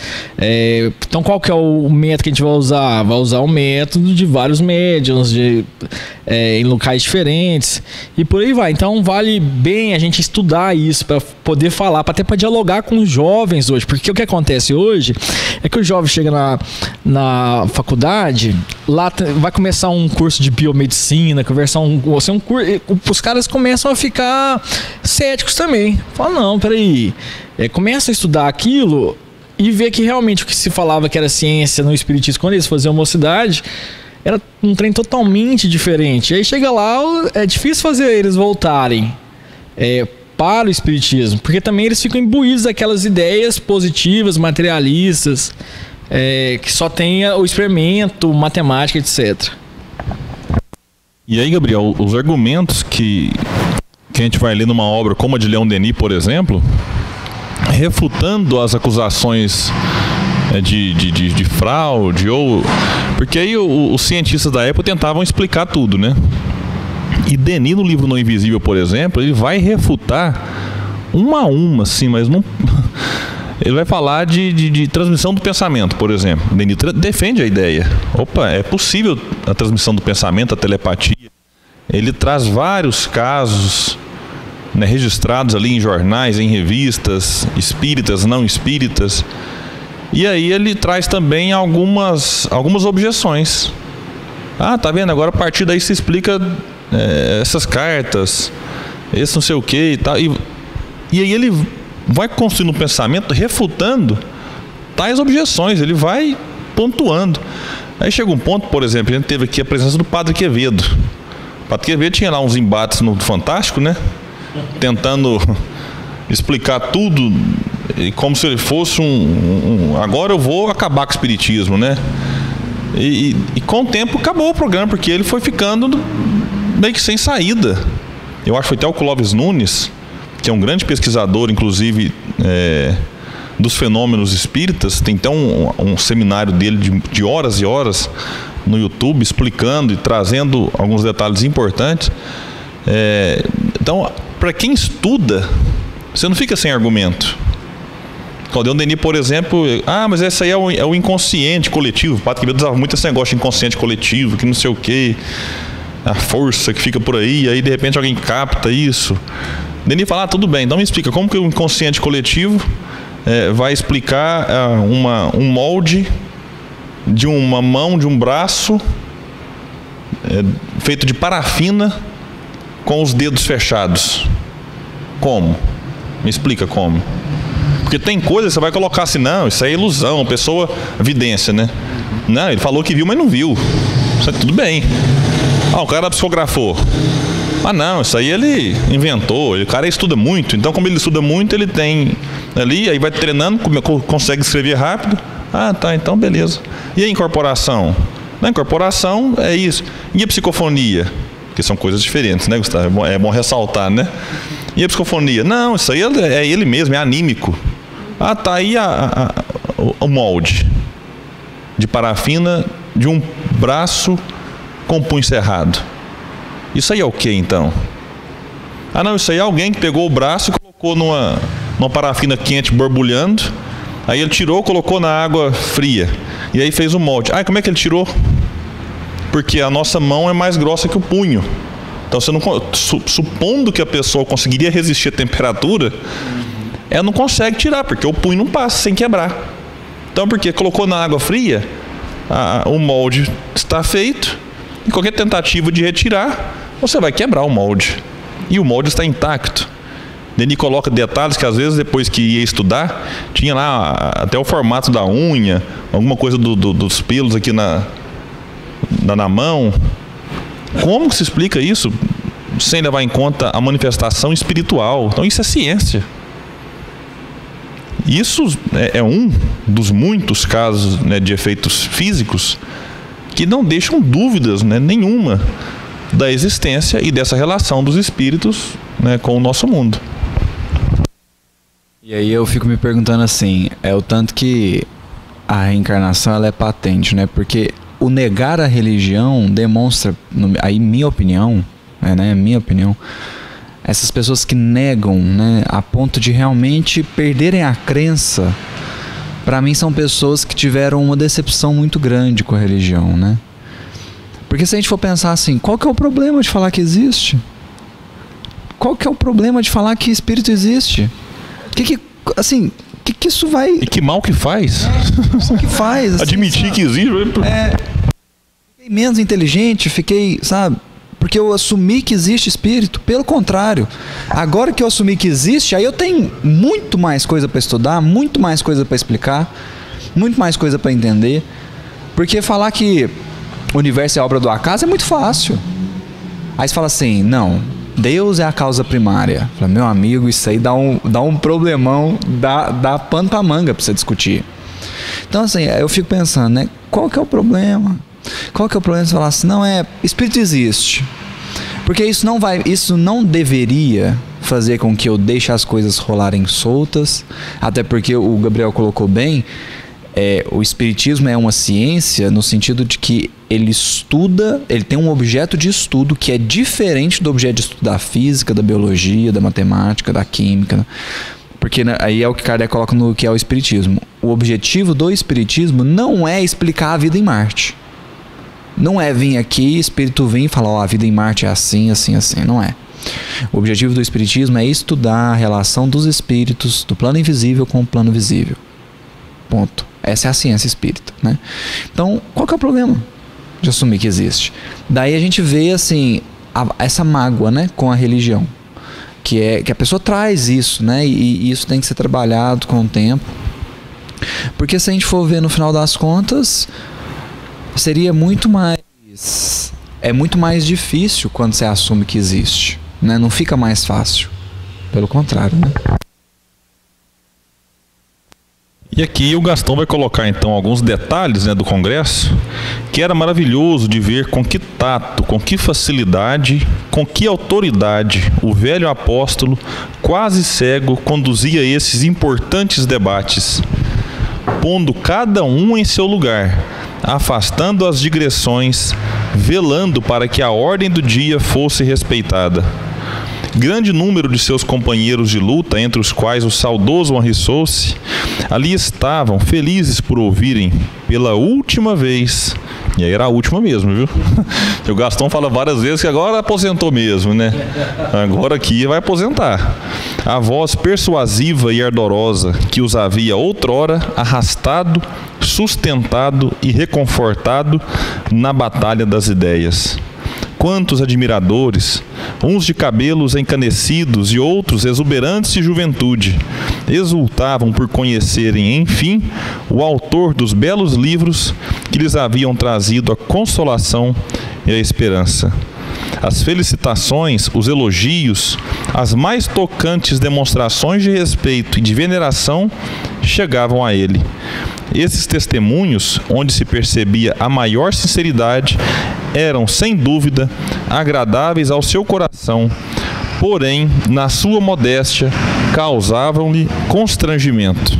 Então qual que é o método que a gente vai usar? Vai usar o método de vários médiuns em locais diferentes e por aí vai. Então vale bem a gente estudar isso para poder falar, até para dialogar com os jovens hoje, porque o que acontece hoje é que o jovem chega na faculdade, lá vai começar um curso de biomedicina, os caras começam a ficar céticos também. Fala, não, peraí, começa a estudar aquilo, e ver que realmente o que se falava que era ciência no espiritismo, quando eles faziam mocidade, era um trem totalmente diferente. E aí chega lá, é difícil fazer eles voltarem para o espiritismo, porque também eles ficam imbuídos daquelas ideias positivas, materialistas, que só tenha o experimento, matemática, etc. E aí, Gabriel, os argumentos que a gente vai ler numa obra como a de Leon Denis, por exemplo, refutando as acusações de fraude, porque aí os cientistas da época tentavam explicar tudo, né? E Denis, no livro No Invisível, por exemplo, ele vai refutar uma a uma, assim, mas não... Ele vai falar de transmissão do pensamento, por exemplo. Denis defende a ideia. Opa, é possível a transmissão do pensamento, a telepatia. Ele traz vários casos, né, registrados ali em jornais, em revistas, espíritas, não espíritas. E aí ele traz também algumas objeções. Ah, tá vendo? Agora a partir daí se explica essas cartas, esse não sei o que e tal. E aí ele vai construindo um pensamento refutando tais objeções, ele vai pontuando. Aí chega um ponto, por exemplo, a gente teve aqui a presença do Padre Quevedo. O Padre Quevedo tinha lá uns embates no Fantástico, né? Tentando explicar tudo como se ele fosse agora eu vou acabar com o espiritismo, né? E com o tempo acabou o programa, porque ele foi ficando meio que sem saída. Eu acho que foi até o Clóvis Nunes, que é um grande pesquisador, inclusive, dos fenômenos espíritas. Tem até um seminário dele de horas e horas no YouTube, explicando e trazendo alguns detalhes importantes. Então, para quem estuda, você não fica sem argumento. Leon Denis, por exemplo, mas esse aí é o inconsciente coletivo. O Padre Quevedo usava muito esse negócio de inconsciente coletivo, que não sei o quê, a força que fica por aí de repente alguém capta isso. Denis fala, tudo bem, então me explica, como que o inconsciente coletivo vai explicar um molde de uma mão, de um braço, feito de parafina com os dedos fechados? Como? Me explica como. Porque tem coisa que você vai colocar assim, não, isso é ilusão, pessoa, evidência, né? Não, ele falou que viu, mas não viu. Isso aí, tudo bem. O cara psicografou. Não, isso aí ele inventou, o cara estuda muito, então como ele estuda muito, ele tem ali, aí vai treinando, consegue escrever rápido. Tá, então beleza. E a incorporação? Na incorporação é isso. E a psicofonia? Que são coisas diferentes, né, Gustavo? É bom ressaltar, né? E a psicofonia? Não, isso aí é ele mesmo, é anímico. Tá aí o molde de parafina de um braço com punho cerrado. Isso aí é o que então? Não, isso aí é alguém que pegou o braço e colocou numa parafina quente borbulhando. Aí ele tirou, colocou na água fria. E aí fez o molde. Como é que ele tirou? Porque a nossa mão é mais grossa que o punho. Então, você não, supondo que a pessoa conseguiria resistir à temperatura, ela não consegue tirar, porque o punho não passa sem quebrar. Então, porque colocou na água fria, o molde está feito, e qualquer tentativa de retirar, você vai quebrar o molde. E o molde está intacto. Denis coloca detalhes que às vezes depois que ia estudar, tinha lá até o formato da unha, alguma coisa dos pelos aqui na mão. Como que se explica isso sem levar em conta a manifestação espiritual? Então isso é ciência. Isso é um dos muitos casos, né, de efeitos físicos que não deixam dúvidas, né, nenhuma da existência e dessa relação dos espíritos, né, com o nosso mundo. E aí eu fico me perguntando assim, o tanto que a reencarnação ela é patente, né? Porque o negar a religião demonstra, aí minha opinião, essas pessoas que negam, né, a ponto de realmente perderem a crença, para mim são pessoas que tiveram uma decepção muito grande com a religião, né? Porque se a gente for pensar assim, qual que é o problema de falar que existe? Qual que é o problema de falar que espírito existe? Que isso vai... E que mal que faz? Que faz? Assim, admitir que existe... Fiquei menos inteligente, sabe? Por porque eu assumi que existe espírito. Pelo contrário, agora que eu assumi que existe, aí eu tenho muito mais coisa para estudar, muito mais coisa para explicar, muito mais coisa para entender. Porque falar que o universo é obra do acaso é muito fácil. Aí você fala assim, não, Deus é a causa primária. Fala, meu amigo, isso aí dá um problemão, dá pano pra manga pra você discutir. Então assim, eu fico pensando, né, qual que é o problema? Qual que é o problema de falar assim, não, espírito existe. Porque isso não deveria fazer com que eu deixe as coisas rolarem soltas, até porque o Gabriel colocou bem, o espiritismo é uma ciência no sentido de que ele estuda, ele tem um objeto de estudo que é diferente do objeto de estudo da física, da biologia, da matemática, da química, né? Porque aí é o que Kardec coloca no que é o espiritismo. O objetivo do espiritismo não é explicar a vida em Marte. Não é vir aqui, espírito vir e falar, a vida em Marte é assim, assim, assim. Não é. O objetivo do espiritismo é estudar a relação dos espíritos do plano invisível com o plano visível. Ponto. Essa é a ciência espírita, né? Então, qual que é o problema de assumir que existe? Daí a gente vê, assim, essa mágoa, né, com a religião. Que a pessoa traz isso, né? E isso tem que ser trabalhado com o tempo. Porque se a gente for ver no final das contas, seria muito mais... É muito mais difícil quando você assume que existe, né? Não fica mais fácil. Pelo contrário, né? E aqui o Gastão vai colocar então alguns detalhes, né, do congresso, que era maravilhoso de ver com que tato, com que facilidade, com que autoridade o velho apóstolo, quase cego, conduzia esses importantes debates, pondo cada um em seu lugar, afastando as digressões, velando para que a ordem do dia fosse respeitada. Grande número de seus companheiros de luta, entre os quais o saudoso Henri Souce, ali estavam, felizes por ouvirem pela última vez, e aí era a última mesmo, viu? O Gastão fala várias vezes que agora aposentou mesmo, né? Agora aqui vai aposentar. A voz persuasiva e ardorosa que os havia outrora arrastado, sustentado e reconfortado na batalha das ideias. Quantos admiradores, uns de cabelos encanecidos e outros exuberantes de juventude, exultavam por conhecerem, enfim, o autor dos belos livros que lhes haviam trazido a consolação e a esperança. As felicitações, os elogios, as mais tocantes demonstrações de respeito e de veneração chegavam a ele. Esses testemunhos, onde se percebia a maior sinceridade, eram, sem dúvida, agradáveis ao seu coração, porém, na sua modéstia, causavam-lhe constrangimento.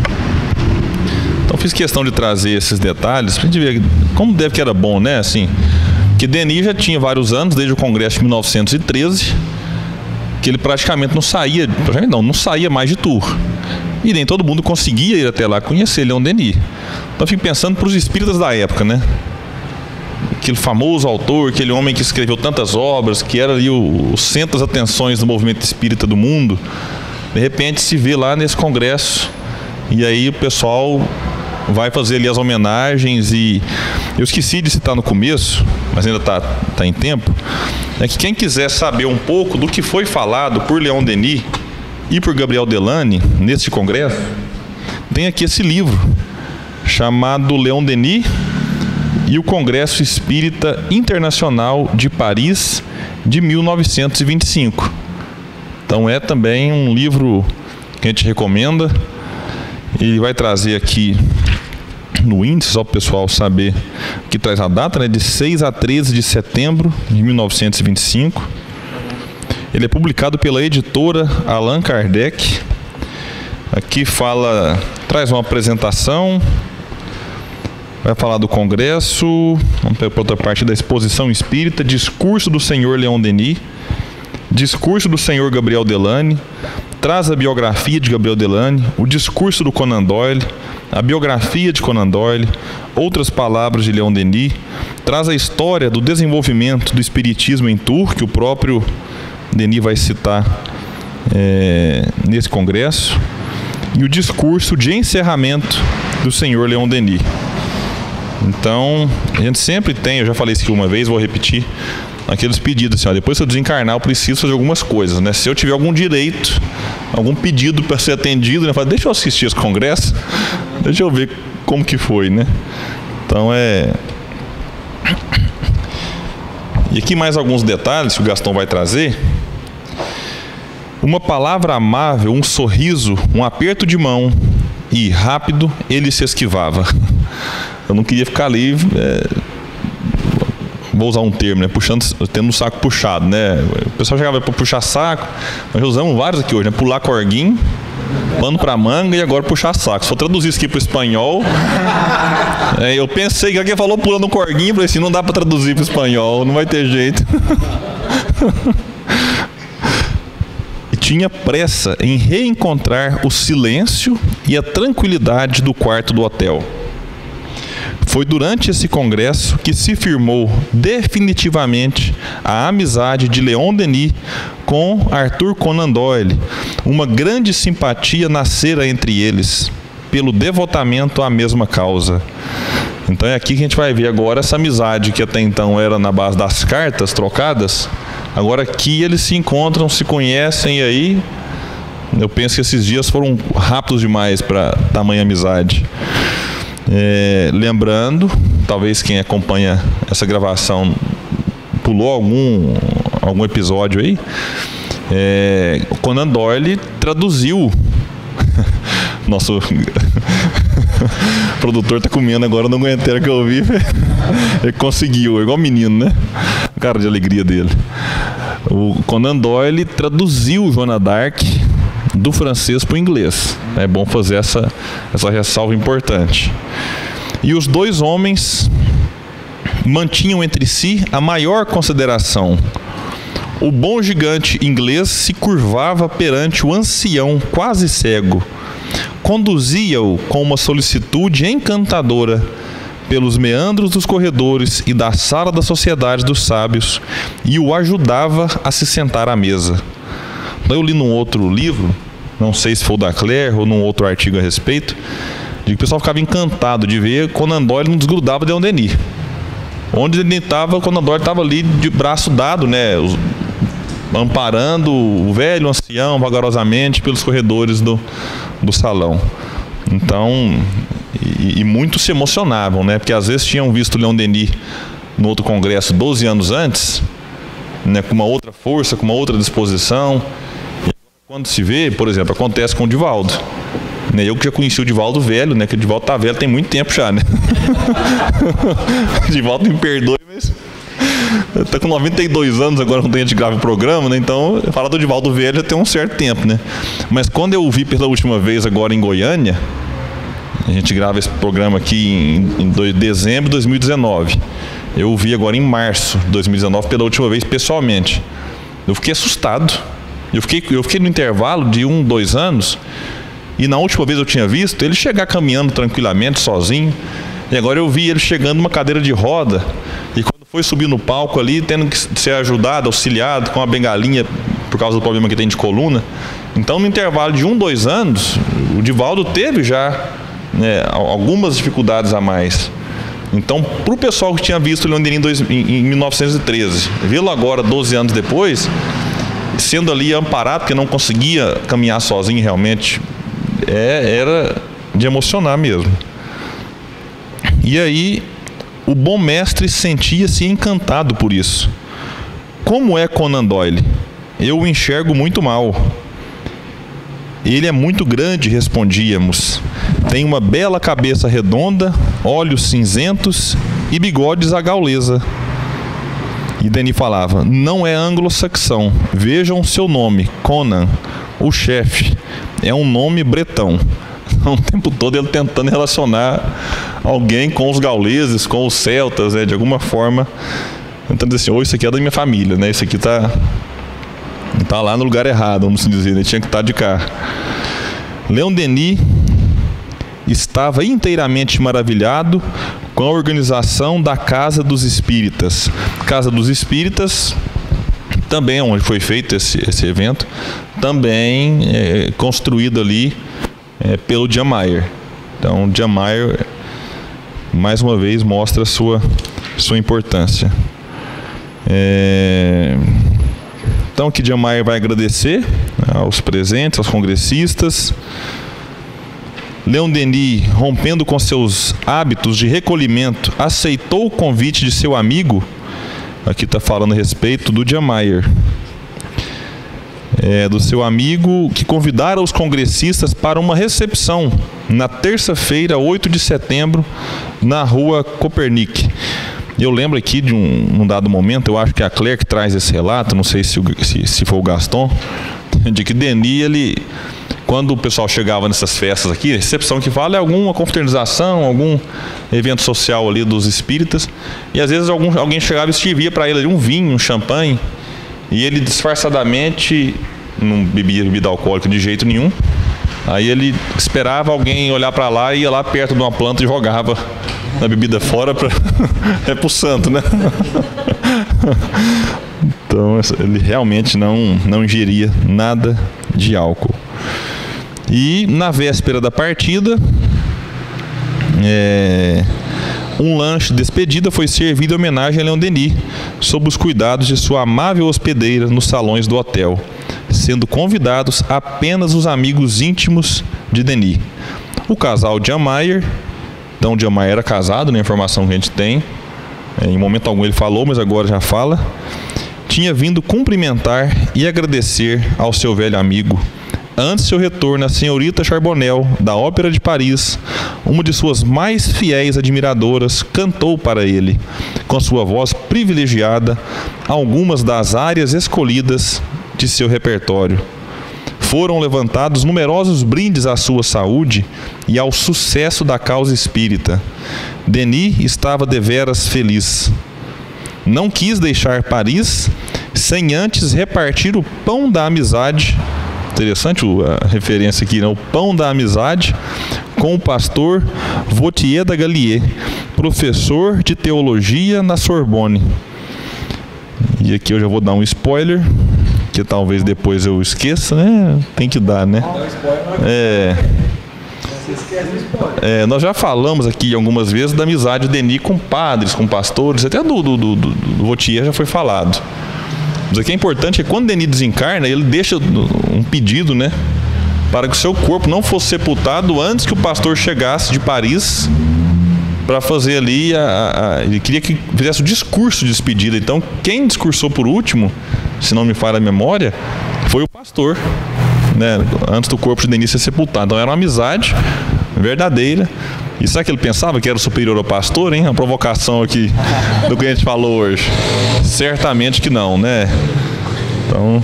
Então fiz questão de trazer esses detalhes para a gente ver como deve que era bom, né? Assim, que Denis já tinha vários anos, desde o Congresso de 1913, que ele praticamente não saía mais de Tours. E nem todo mundo conseguia ir até lá conhecer Leon Denis. Então eu fico pensando para os espíritas da época, né? Aquele famoso autor, aquele homem que escreveu tantas obras, que era ali o centro das atenções do movimento espírita do mundo, de repente se vê lá nesse congresso, e aí o pessoal vai fazer ali as homenagens. E eu esqueci de citar no começo, mas ainda tá em tempo, é que quem quiser saber um pouco do que foi falado por Leon Denis e por Gabriel Delany nesse congresso, tem aqui esse livro chamado Leon Denis e o Congresso Espírita Internacional de Paris de 1925. Então é também um livro que a gente recomenda. Ele vai trazer aqui no índice, só para o pessoal saber, que traz a data, né, de 6 a 13 de setembro de 1925. Ele é publicado pela editora Allan Kardec. Aqui traz uma apresentação, vai falar do congresso, vamos para outra parte da exposição espírita, discurso do senhor Leon Denis, discurso do senhor Gabriel Delany, traz a biografia de Gabriel Delany, o discurso do Conan Doyle, a biografia de Conan Doyle, outras palavras de Leon Denis, traz a história do desenvolvimento do espiritismo em Tours, que o próprio Denis vai citar nesse congresso, e o discurso de encerramento do senhor Leon Denis. Então, a gente sempre tem, eu já falei isso aqui uma vez, vou repetir, aqueles pedidos assim, ó, depois que eu desencarnar eu preciso fazer algumas coisas, né? Se eu tiver algum direito, algum pedido para ser atendido, né? Eu falo, deixa eu assistir esse congresso, deixa eu ver como que foi, né? Então E aqui mais alguns detalhes que o Gastão vai trazer. Uma palavra amável, um sorriso, um aperto de mão e rápido ele se esquivava. Eu não queria ficar ali, vou usar um termo, né? Tendo o saco puxado, né? O pessoal chegava para puxar saco, nós usamos vários aqui hoje, né? Pular corguinho, pano para manga e agora puxar saco. Se eu traduzir isso aqui para o espanhol, eu pensei que alguém falou pulando corguinho, falei assim, não dá para traduzir para o espanhol, não vai ter jeito. E tinha pressa em reencontrar o silêncio e a tranquilidade do quarto do hotel. Foi durante esse congresso que se firmou definitivamente a amizade de Leon Denis com Arthur Conan Doyle. Uma grande simpatia nascera entre eles, pelo devotamento à mesma causa. Então é aqui que a gente vai ver agora essa amizade que até então era na base das cartas trocadas. Agora aqui eles se encontram, se conhecem, e aí eu penso que esses dias foram rápidos demais para tamanha amizade. Lembrando, talvez quem acompanha essa gravação pulou algum episódio aí, o Conan Doyle traduziu. Nosso produtor tá comendo agora, não aguentei que eu ouvi. Ele conseguiu, igual menino, né? Cara de alegria dele. O Conan Doyle traduziu Joana d'Arc do francês para o inglês. É bom fazer essa ressalva importante. E os dois homens mantinham entre si a maior consideração. O bom gigante inglês se curvava perante o ancião quase cego. Conduzia-o com uma solicitude encantadora pelos meandros dos corredores e da sala da sociedade dos sábios e o ajudava a se sentar à mesa. Eu li num outro livro, não sei se foi o da Claire ou num outro artigo a respeito, de que o pessoal ficava encantado de ver Conan Doyle não desgrudava de Leon Denis. Onde ele estava, Conan Doyle estava ali de braço dado, né, amparando o velho ancião vagarosamente pelos corredores do salão. Então, e muitos se emocionavam, né, porque às vezes tinham visto Leon Denis no outro congresso 12 anos antes, né, com uma outra força, com uma outra disposição. Quando se vê, por exemplo, acontece com o Divaldo. Eu que já conheci o Divaldo velho, né? Que o Divaldo tá velho tem muito tempo já, né? O Divaldo me perdoe, mas tá com 92 anos agora quando a gente grava o programa, né? Então, falar do Divaldo velho já tem um certo tempo, né? Mas quando eu o vi pela última vez agora em Goiânia, a gente grava esse programa aqui em dezembro de 2019. Eu o vi agora em março de 2019 pela última vez pessoalmente. Eu fiquei assustado. Eu fiquei no intervalo de 2 anos, e na última vez eu tinha visto ele chegar caminhando tranquilamente, sozinho, e agora eu vi ele chegando numa cadeira de roda, e quando foi subir no palco ali, tendo que ser ajudado, auxiliado com uma bengalinha por causa do problema que tem de coluna. Então no intervalo de 2 anos, o Divaldo teve já, né, algumas dificuldades a mais. Então, para o pessoal que tinha visto o Leon Denis em 1913, vê-lo agora 12 anos depois, sendo ali amparado, porque não conseguia caminhar sozinho realmente, era de emocionar mesmo. E aí, o bom mestre sentia-se encantado por isso. Como é Conan Doyle? Eu o enxergo muito mal. Ele é muito grande, respondíamos. Tem uma bela cabeça redonda, olhos cinzentos e bigodes à gaulesa. E Denis falava, não é anglo-saxão. Vejam seu nome, Conan, o chefe. É um nome bretão. O tempo todo ele tentando relacionar alguém com os gauleses, com os celtas, né, de alguma forma. Tentando dizer assim, isso aqui é da minha família, né? Isso aqui tá lá no lugar errado, vamos dizer, né? Tinha que estar de cá. Leon Denis estava inteiramente maravilhado com a organização da Casa dos Espíritas. Casa dos Espíritas, também onde foi feito esse evento, também construído ali pelo Jan Meyer. Então, Jan Meyer, mais uma vez, mostra a sua importância. Então aqui Niemeyer vai agradecer aos presentes, aos congressistas. Leon Denis, rompendo com seus hábitos de recolhimento, aceitou o convite de seu amigo. Aqui está falando a respeito do Niemeyer. Do seu amigo que convidara os congressistas para uma recepção na terça-feira, 8 de setembro, na rua Copernic. Eu lembro aqui de um dado momento, eu acho que a Claire que traz esse relato, não sei se foi o Gaston, de que Denis, ele, quando o pessoal chegava nessas festas aqui, a recepção que fala é alguma confraternização, algum evento social ali dos espíritas, e às vezes alguém chegava e servia para ele ali um vinho, um champanhe, e ele disfarçadamente não bebia bebida alcoólica de jeito nenhum. Aí ele esperava alguém olhar para lá e ia lá perto de uma planta e jogava a bebida fora para é pro santo, né? Então ele realmente não ingeria nada de álcool. E na véspera da partida, um lanche de despedida foi servido em homenagem a Leon Denis, sob os cuidados de sua amável hospedeira nos salões do hotel, sendo convidados apenas os amigos íntimos de Denis. O casal Niemeyer, então Niemeyer era casado, na informação que a gente tem, em momento algum ele falou, mas agora já fala, tinha vindo cumprimentar e agradecer ao seu velho amigo. Antes de seu retorno, a senhorita Charbonnel, da Ópera de Paris, uma de suas mais fiéis admiradoras, cantou para ele, com sua voz privilegiada, algumas das áreas escolhidas de seu repertório. Foram levantados numerosos brindes à sua saúde e ao sucesso da causa espírita. Denis estava deveras feliz. Não quis deixar Paris sem antes repartir o pão da amizade. Interessante a referência aqui, né? O pão da amizade com o pastor Vautier da Gallier, professor de teologia na Sorbonne. E aqui eu já vou dar um spoiler, que talvez depois eu esqueça, né? Tem que dar, né? Nós já falamos aqui algumas vezes da amizade de Denis com padres, com pastores, até do Vautier já foi falado. Mas aqui é importante que quando Denis desencarna, ele deixa um pedido, né, para que o seu corpo não fosse sepultado antes que o pastor chegasse de Paris para fazer ali, ele queria que fizesse o discurso de despedida. Então, quem discursou por último, se não me falha a memória, foi o pastor, né, antes do corpo de Denis ser sepultado. Então, era uma amizade verdadeira. E sabe que ele pensava que era superior ao pastor, hein? A provocação aqui do que a gente falou hoje. Certamente que não, né? Então,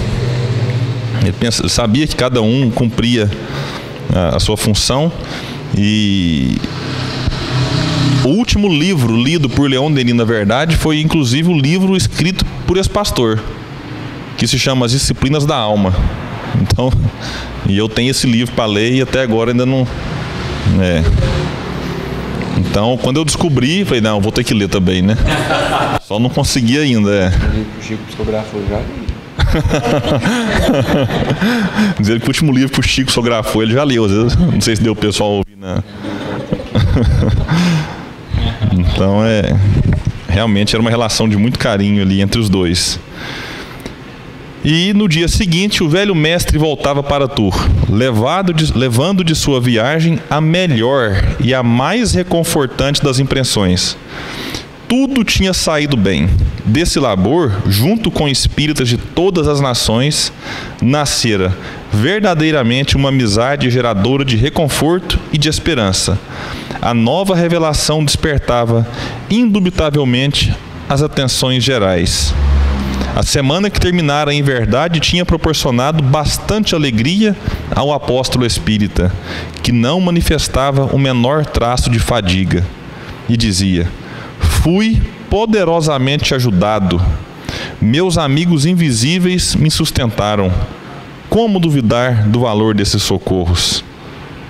ele sabia que cada um cumpria a sua função. E o último livro lido por Leon Denis, na verdade, foi inclusive o livro escrito por esse pastor, que se chama As Disciplinas da Alma. Então, e eu tenho esse livro para ler e até agora ainda não... Então, quando eu descobri, falei, não, vou ter que ler também, né? Só não consegui ainda. O Chico psicografou já. Dizer que o último livro que o Chico psicografou, ele já leu. Às vezes, não sei se deu o pessoal ouvir, né? Então, realmente era uma relação de muito carinho ali entre os dois. E no dia seguinte, o velho mestre voltava para Tours, levando de sua viagem a melhor e a mais reconfortante das impressões. Tudo tinha saído bem. Desse labor, junto com espíritas de todas as nações, nascera verdadeiramente uma amizade geradora de reconforto e de esperança. A nova revelação despertava indubitavelmente as atenções gerais. A semana que terminara em verdade tinha proporcionado bastante alegria ao apóstolo espírita, que não manifestava o menor traço de fadiga, e dizia: fui poderosamente ajudado. Meus amigos invisíveis me sustentaram. Como duvidar do valor desses socorros?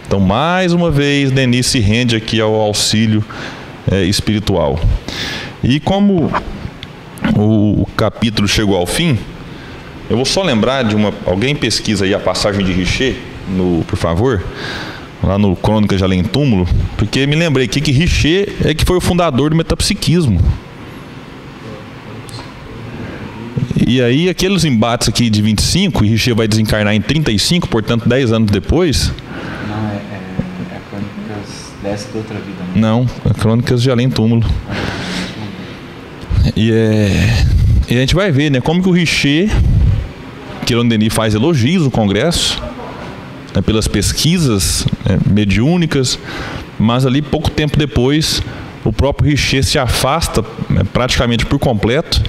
Então, mais uma vez, Denis se rende aqui ao auxílio espiritual. E como o capítulo chegou ao fim, eu vou só lembrar de alguém pesquisa aí a passagem de Richer, por favor, lá no Crônicas de Além Túmulo, porque me lembrei aqui que Richer que foi o fundador do metapsiquismo. E aí aqueles embates aqui de 25, e Richer vai desencarnar em 35, portanto 10 anos depois. Não, é Crônicas dessa da outra vida. Né? Não, é Crônicas de Além Túmulo. E a gente vai ver, né, como que o Richer, que Leon Denis faz elogios no Congresso, né, pelas pesquisas mediúnicas, mas ali pouco tempo depois o próprio Richer se afasta praticamente por completo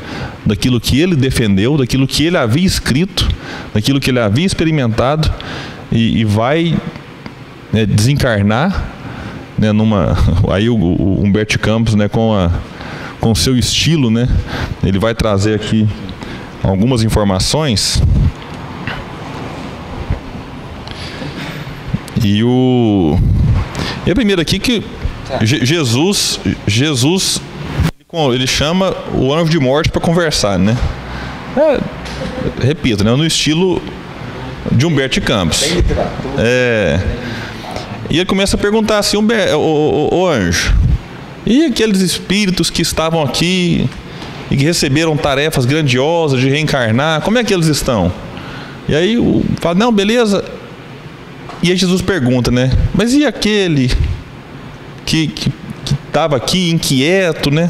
daquilo que ele defendeu, daquilo que ele havia escrito, daquilo que ele havia experimentado, e vai desencarnar, né, aí o Humberto Campos, né, com seu estilo, né, ele vai trazer aqui algumas informações. E a primeira aqui que Jesus ele chama o anjo de morte para conversar, né? Repito, né? No estilo de Humberto Campos. E ele começa a perguntar assim, o anjo, e aqueles espíritos que estavam aqui e que receberam tarefas grandiosas de reencarnar, como é que eles estão? E aí fala, não, beleza. E aí Jesus pergunta, né? Mas e aquele que estava aqui inquieto, né?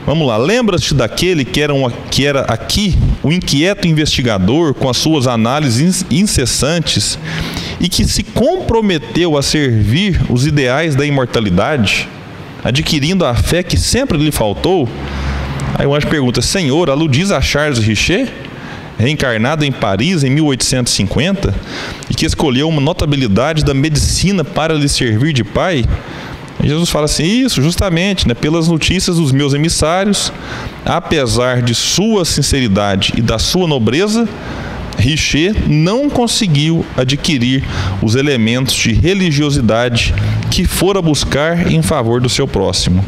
Vamos lá, lembra-te daquele que era aqui o inquieto investigador com as suas análises incessantes e que se comprometeu a servir os ideais da imortalidade, adquirindo a fé que sempre lhe faltou? Aí o anjo pergunta, Senhor, aludis a Charles Richer, reencarnado em Paris em 1850 e que escolheu uma notabilidade da medicina para lhe servir de pai? E Jesus fala assim, isso, justamente, né, pelas notícias dos meus emissários, apesar de sua sinceridade e da sua nobreza, Richer não conseguiu adquirir os elementos de religiosidade que fora buscar em favor do seu próximo.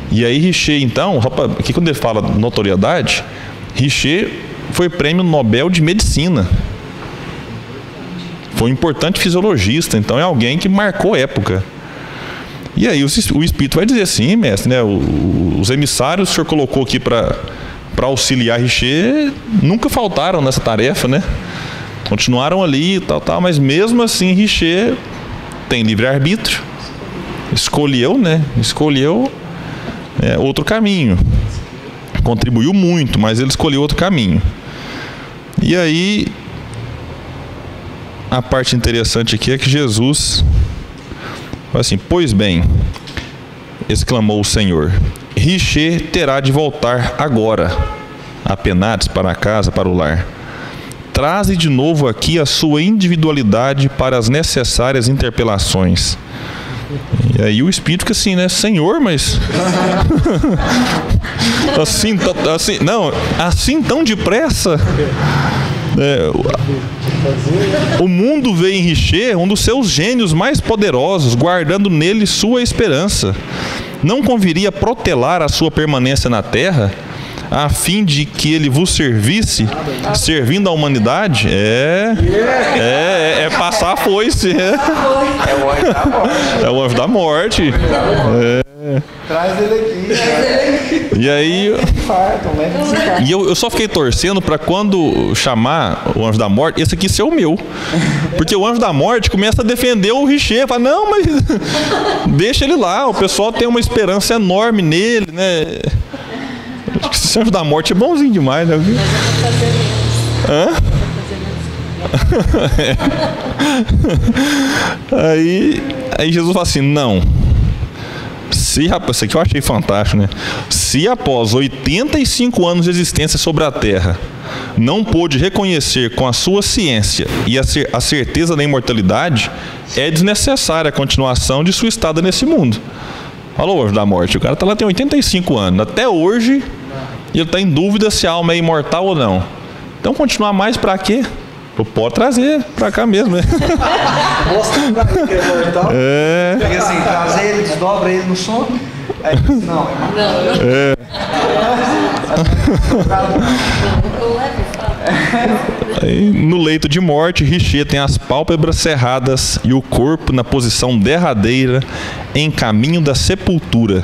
E aí Richer, então, aqui quando ele fala notoriedade, Richer foi prêmio Nobel de Medicina. Foi um importante fisiologista, então é alguém que marcou época. E aí o espírito vai dizer assim, mestre, né, os emissários que o senhor colocou aqui para auxiliar Richer nunca faltaram nessa tarefa, né? Continuaram ali e tal, mas mesmo assim Richer tem livre-arbítrio, escolheu outro caminho. Contribuiu muito, mas ele escolheu outro caminho. E aí a parte interessante aqui é que Jesus fala assim, pois bem, exclamou o Senhor, Richer terá de voltar agora a Penates, para casa, para o lar. Traze de novo aqui a sua individualidade para as necessárias interpelações. E aí o espírito fica assim, né? Senhor, mas assim tão depressa? O mundo vê em Richer um dos seus gênios mais poderosos, guardando nele sua esperança. Não conviria protelar a sua permanência na terra, a fim de que ele vos servisse, servindo a humanidade? É passar a foice. É o anjo da morte. Traz ele aqui. E aí eu só fiquei torcendo para quando chamar o anjo da morte, esse aqui ser o meu. Porque o anjo da morte começa a defender o Richer, fala, não, mas deixa ele lá, o pessoal tem uma esperança enorme nele, né? Esse anjo da morte é bonzinho demais, né? Aí Jesus fala assim, não. Isso aqui eu achei fantástico, né? Se após 85 anos de existência sobre a Terra não pôde reconhecer com a sua ciência e a certeza da imortalidade, é desnecessária a continuação de sua estada nesse mundo. Falou, anjo da morte, o cara tá lá, tem 85 anos, até hoje ele está em dúvida se a alma é imortal ou não. Então continuar mais para quê? Pode trazer para cá mesmo, né? Mostra pra ele que é imortal. Porque assim, trazer ele, desdobra ele no sono. Aí não. Aí, no leito de morte, Richer tem as pálpebras cerradas e o corpo na posição derradeira em caminho da sepultura.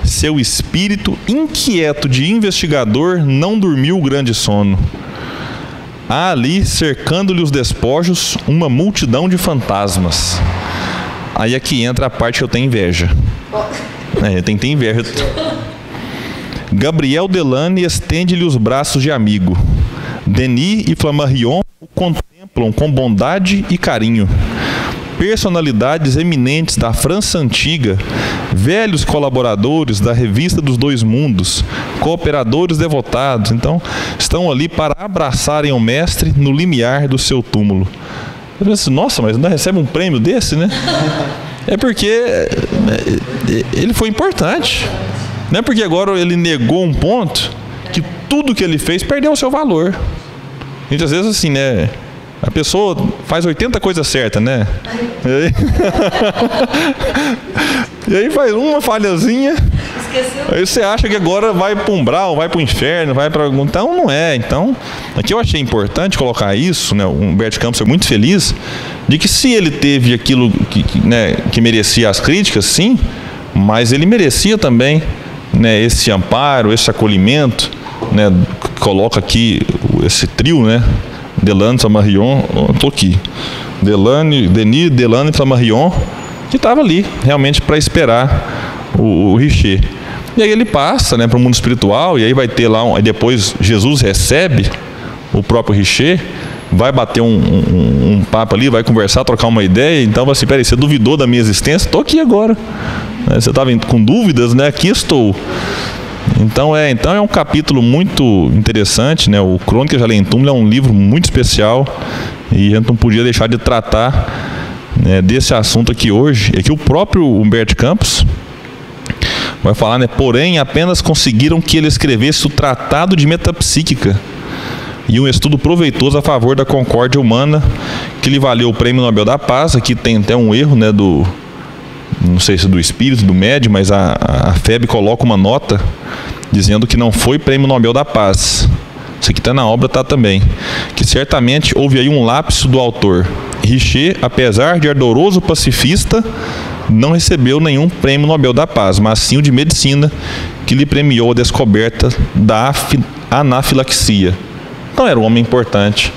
seu espírito inquieto de investigador não dormiu o grande sono. Há ali, cercando-lhe os despojos, uma multidão de fantasmas. Aí aqui entra a parte que eu tenho inveja. Eu tenho que ter inveja. Gabriel Delane estende-lhe os braços de amigo. Denis e Flammarion o contemplam com bondade e carinho. Personalidades eminentes da França antiga, velhos colaboradores da Revista dos Dois Mundos, cooperadores devotados, então, estão ali para abraçarem o mestre no limiar do seu túmulo. Eu penso, nossa, mas ainda recebe um prêmio desse, né? É porque ele foi importante. Não é porque agora ele negou um ponto que tudo que ele fez perdeu o seu valor. Muitas vezes assim, né? A pessoa faz 80 coisas certas, né? E aí faz uma falhazinha. Esqueceu. Aí você acha que agora vai para um umbral, vai para o inferno, vai para algum... Então não é. Então, aqui eu achei importante colocar isso, né? O Humberto Campos foi muito feliz de que se ele teve aquilo que merecia as críticas, sim, mas ele merecia também, né, esse amparo, esse acolhimento, né? Coloca aqui esse trio, né? Delane, Flammarion, estou aqui. Denis, Delane e Flammarion, que estava ali realmente para esperar o Richer. E aí ele passa, né, para o mundo espiritual, e aí vai ter lá, aí depois Jesus recebe o próprio Richer, vai bater um papo ali, vai conversar, trocar uma ideia. Então, assim, peraí, você duvidou da minha existência? Estou aqui agora. Você estava com dúvidas, né? Aqui estou. Então é um capítulo muito interessante, né? O Crônica de Além Túmulo é um livro muito especial e a gente não podia deixar de tratar, né, desse assunto aqui hoje. É que o próprio Humberto Campos vai falar, né? Porém, apenas conseguiram que ele escrevesse o Tratado de Metapsíquica e um estudo proveitoso a favor da concórdia humana, que lhe valeu o Prêmio Nobel da Paz. Aqui tem até um erro, né? Não sei se do espírito, do médium, mas a FEB coloca uma nota dizendo que não foi Prêmio Nobel da Paz. Isso aqui está na obra, está também. Que certamente houve aí um lapso do autor. Richer, apesar de ardoroso pacifista, não recebeu nenhum Prêmio Nobel da Paz, mas sim o de Medicina, que lhe premiou a descoberta da anafilaxia. Então era um homem importante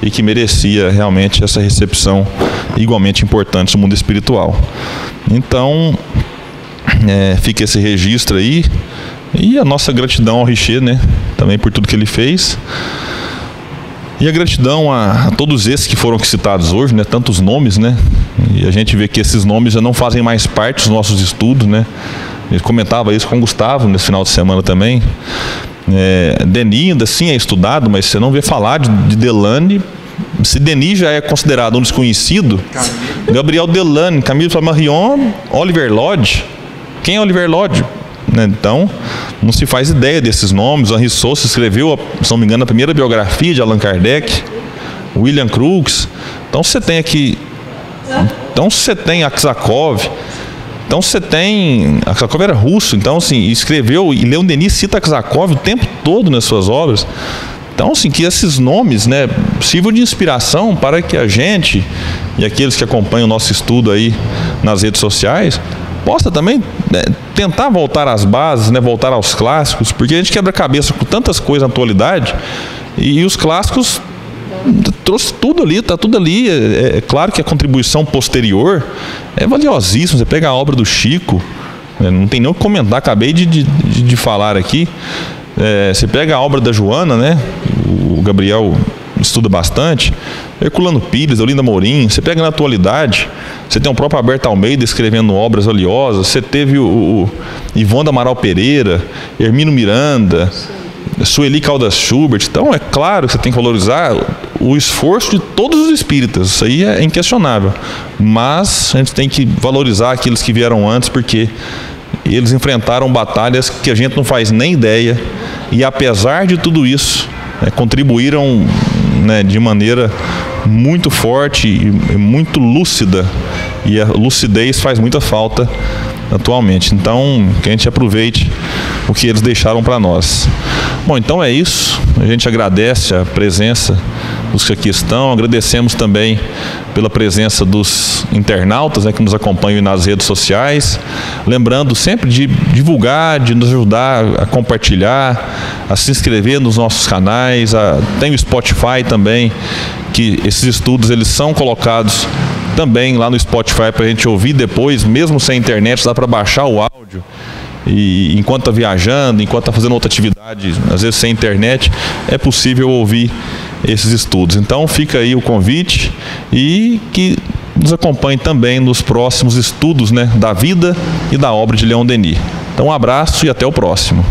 e que merecia realmente essa recepção igualmente importante no mundo espiritual. Então, fica esse registro aí, e a nossa gratidão ao Richer, né, também por tudo que ele fez, e a gratidão a todos esses que foram citados hoje, né, tantos nomes, né, e a gente vê que esses nomes já não fazem mais parte dos nossos estudos, né. Ele comentava isso com o Gustavo nesse final de semana também. Denis ainda sim é estudado, mas você não vê falar de Delane. Se Denis já é considerado um desconhecido, Gabriel Delane, Camille Flammarion, Oliver Lodge. Quem é Oliver Lodge? Então, não se faz ideia desses nomes. Henri Sousa escreveu, se não me engano, a primeira biografia de Allan Kardec. William Crookes. Então você tem aqui. Então você tem Aksakov. Então você tem. Aksakov era russo, então assim, escreveu, e Leon Denis cita Aksakov o tempo todo nas suas obras. Então, assim, que esses nomes, né, sirvam de inspiração para que a gente e aqueles que acompanham o nosso estudo aí nas redes sociais possa também, né, tentar voltar às bases, né, voltar aos clássicos, porque a gente quebra a cabeça com tantas coisas na atualidade e os clássicos trouxe tudo ali, está tudo ali. É claro que a contribuição posterior é valiosíssima. Você pega a obra do Chico, né, não tem nem o que comentar, acabei de falar aqui. Você pega a obra da Joana, né? O Gabriel estuda bastante. Herculano Pires, Olinda Morim. Você pega na atualidade, você tem o próprio Alberto Almeida escrevendo obras valiosas. Você teve o Ivon da Amaral Pereira, Hermino Miranda, Sueli Caldas Schubert. Então é claro que você tem que valorizar o esforço de todos os espíritas. Isso aí é inquestionável. Mas a gente tem que valorizar aqueles que vieram antes, porque eles enfrentaram batalhas que a gente não faz nem ideia, e apesar de tudo isso, contribuíram, né, de maneira muito forte e muito lúcida, e a lucidez faz muita falta atualmente. Então, que a gente aproveite o que eles deixaram para nós. Bom, então é isso. A gente agradece a presença os que aqui estão. Agradecemos também pela presença dos internautas, né, que nos acompanham nas redes sociais. Lembrando sempre de divulgar, de nos ajudar a compartilhar, a se inscrever nos nossos canais. Tem o Spotify também, que esses estudos eles são colocados também lá no Spotify para a gente ouvir depois, mesmo sem internet, dá para baixar o áudio. E enquanto está viajando, enquanto está fazendo outra atividade, às vezes sem internet, é possível ouvir esses estudos. Então fica aí o convite e que nos acompanhe também nos próximos estudos, né, da vida e da obra de Leon Denis. Então um abraço e até o próximo.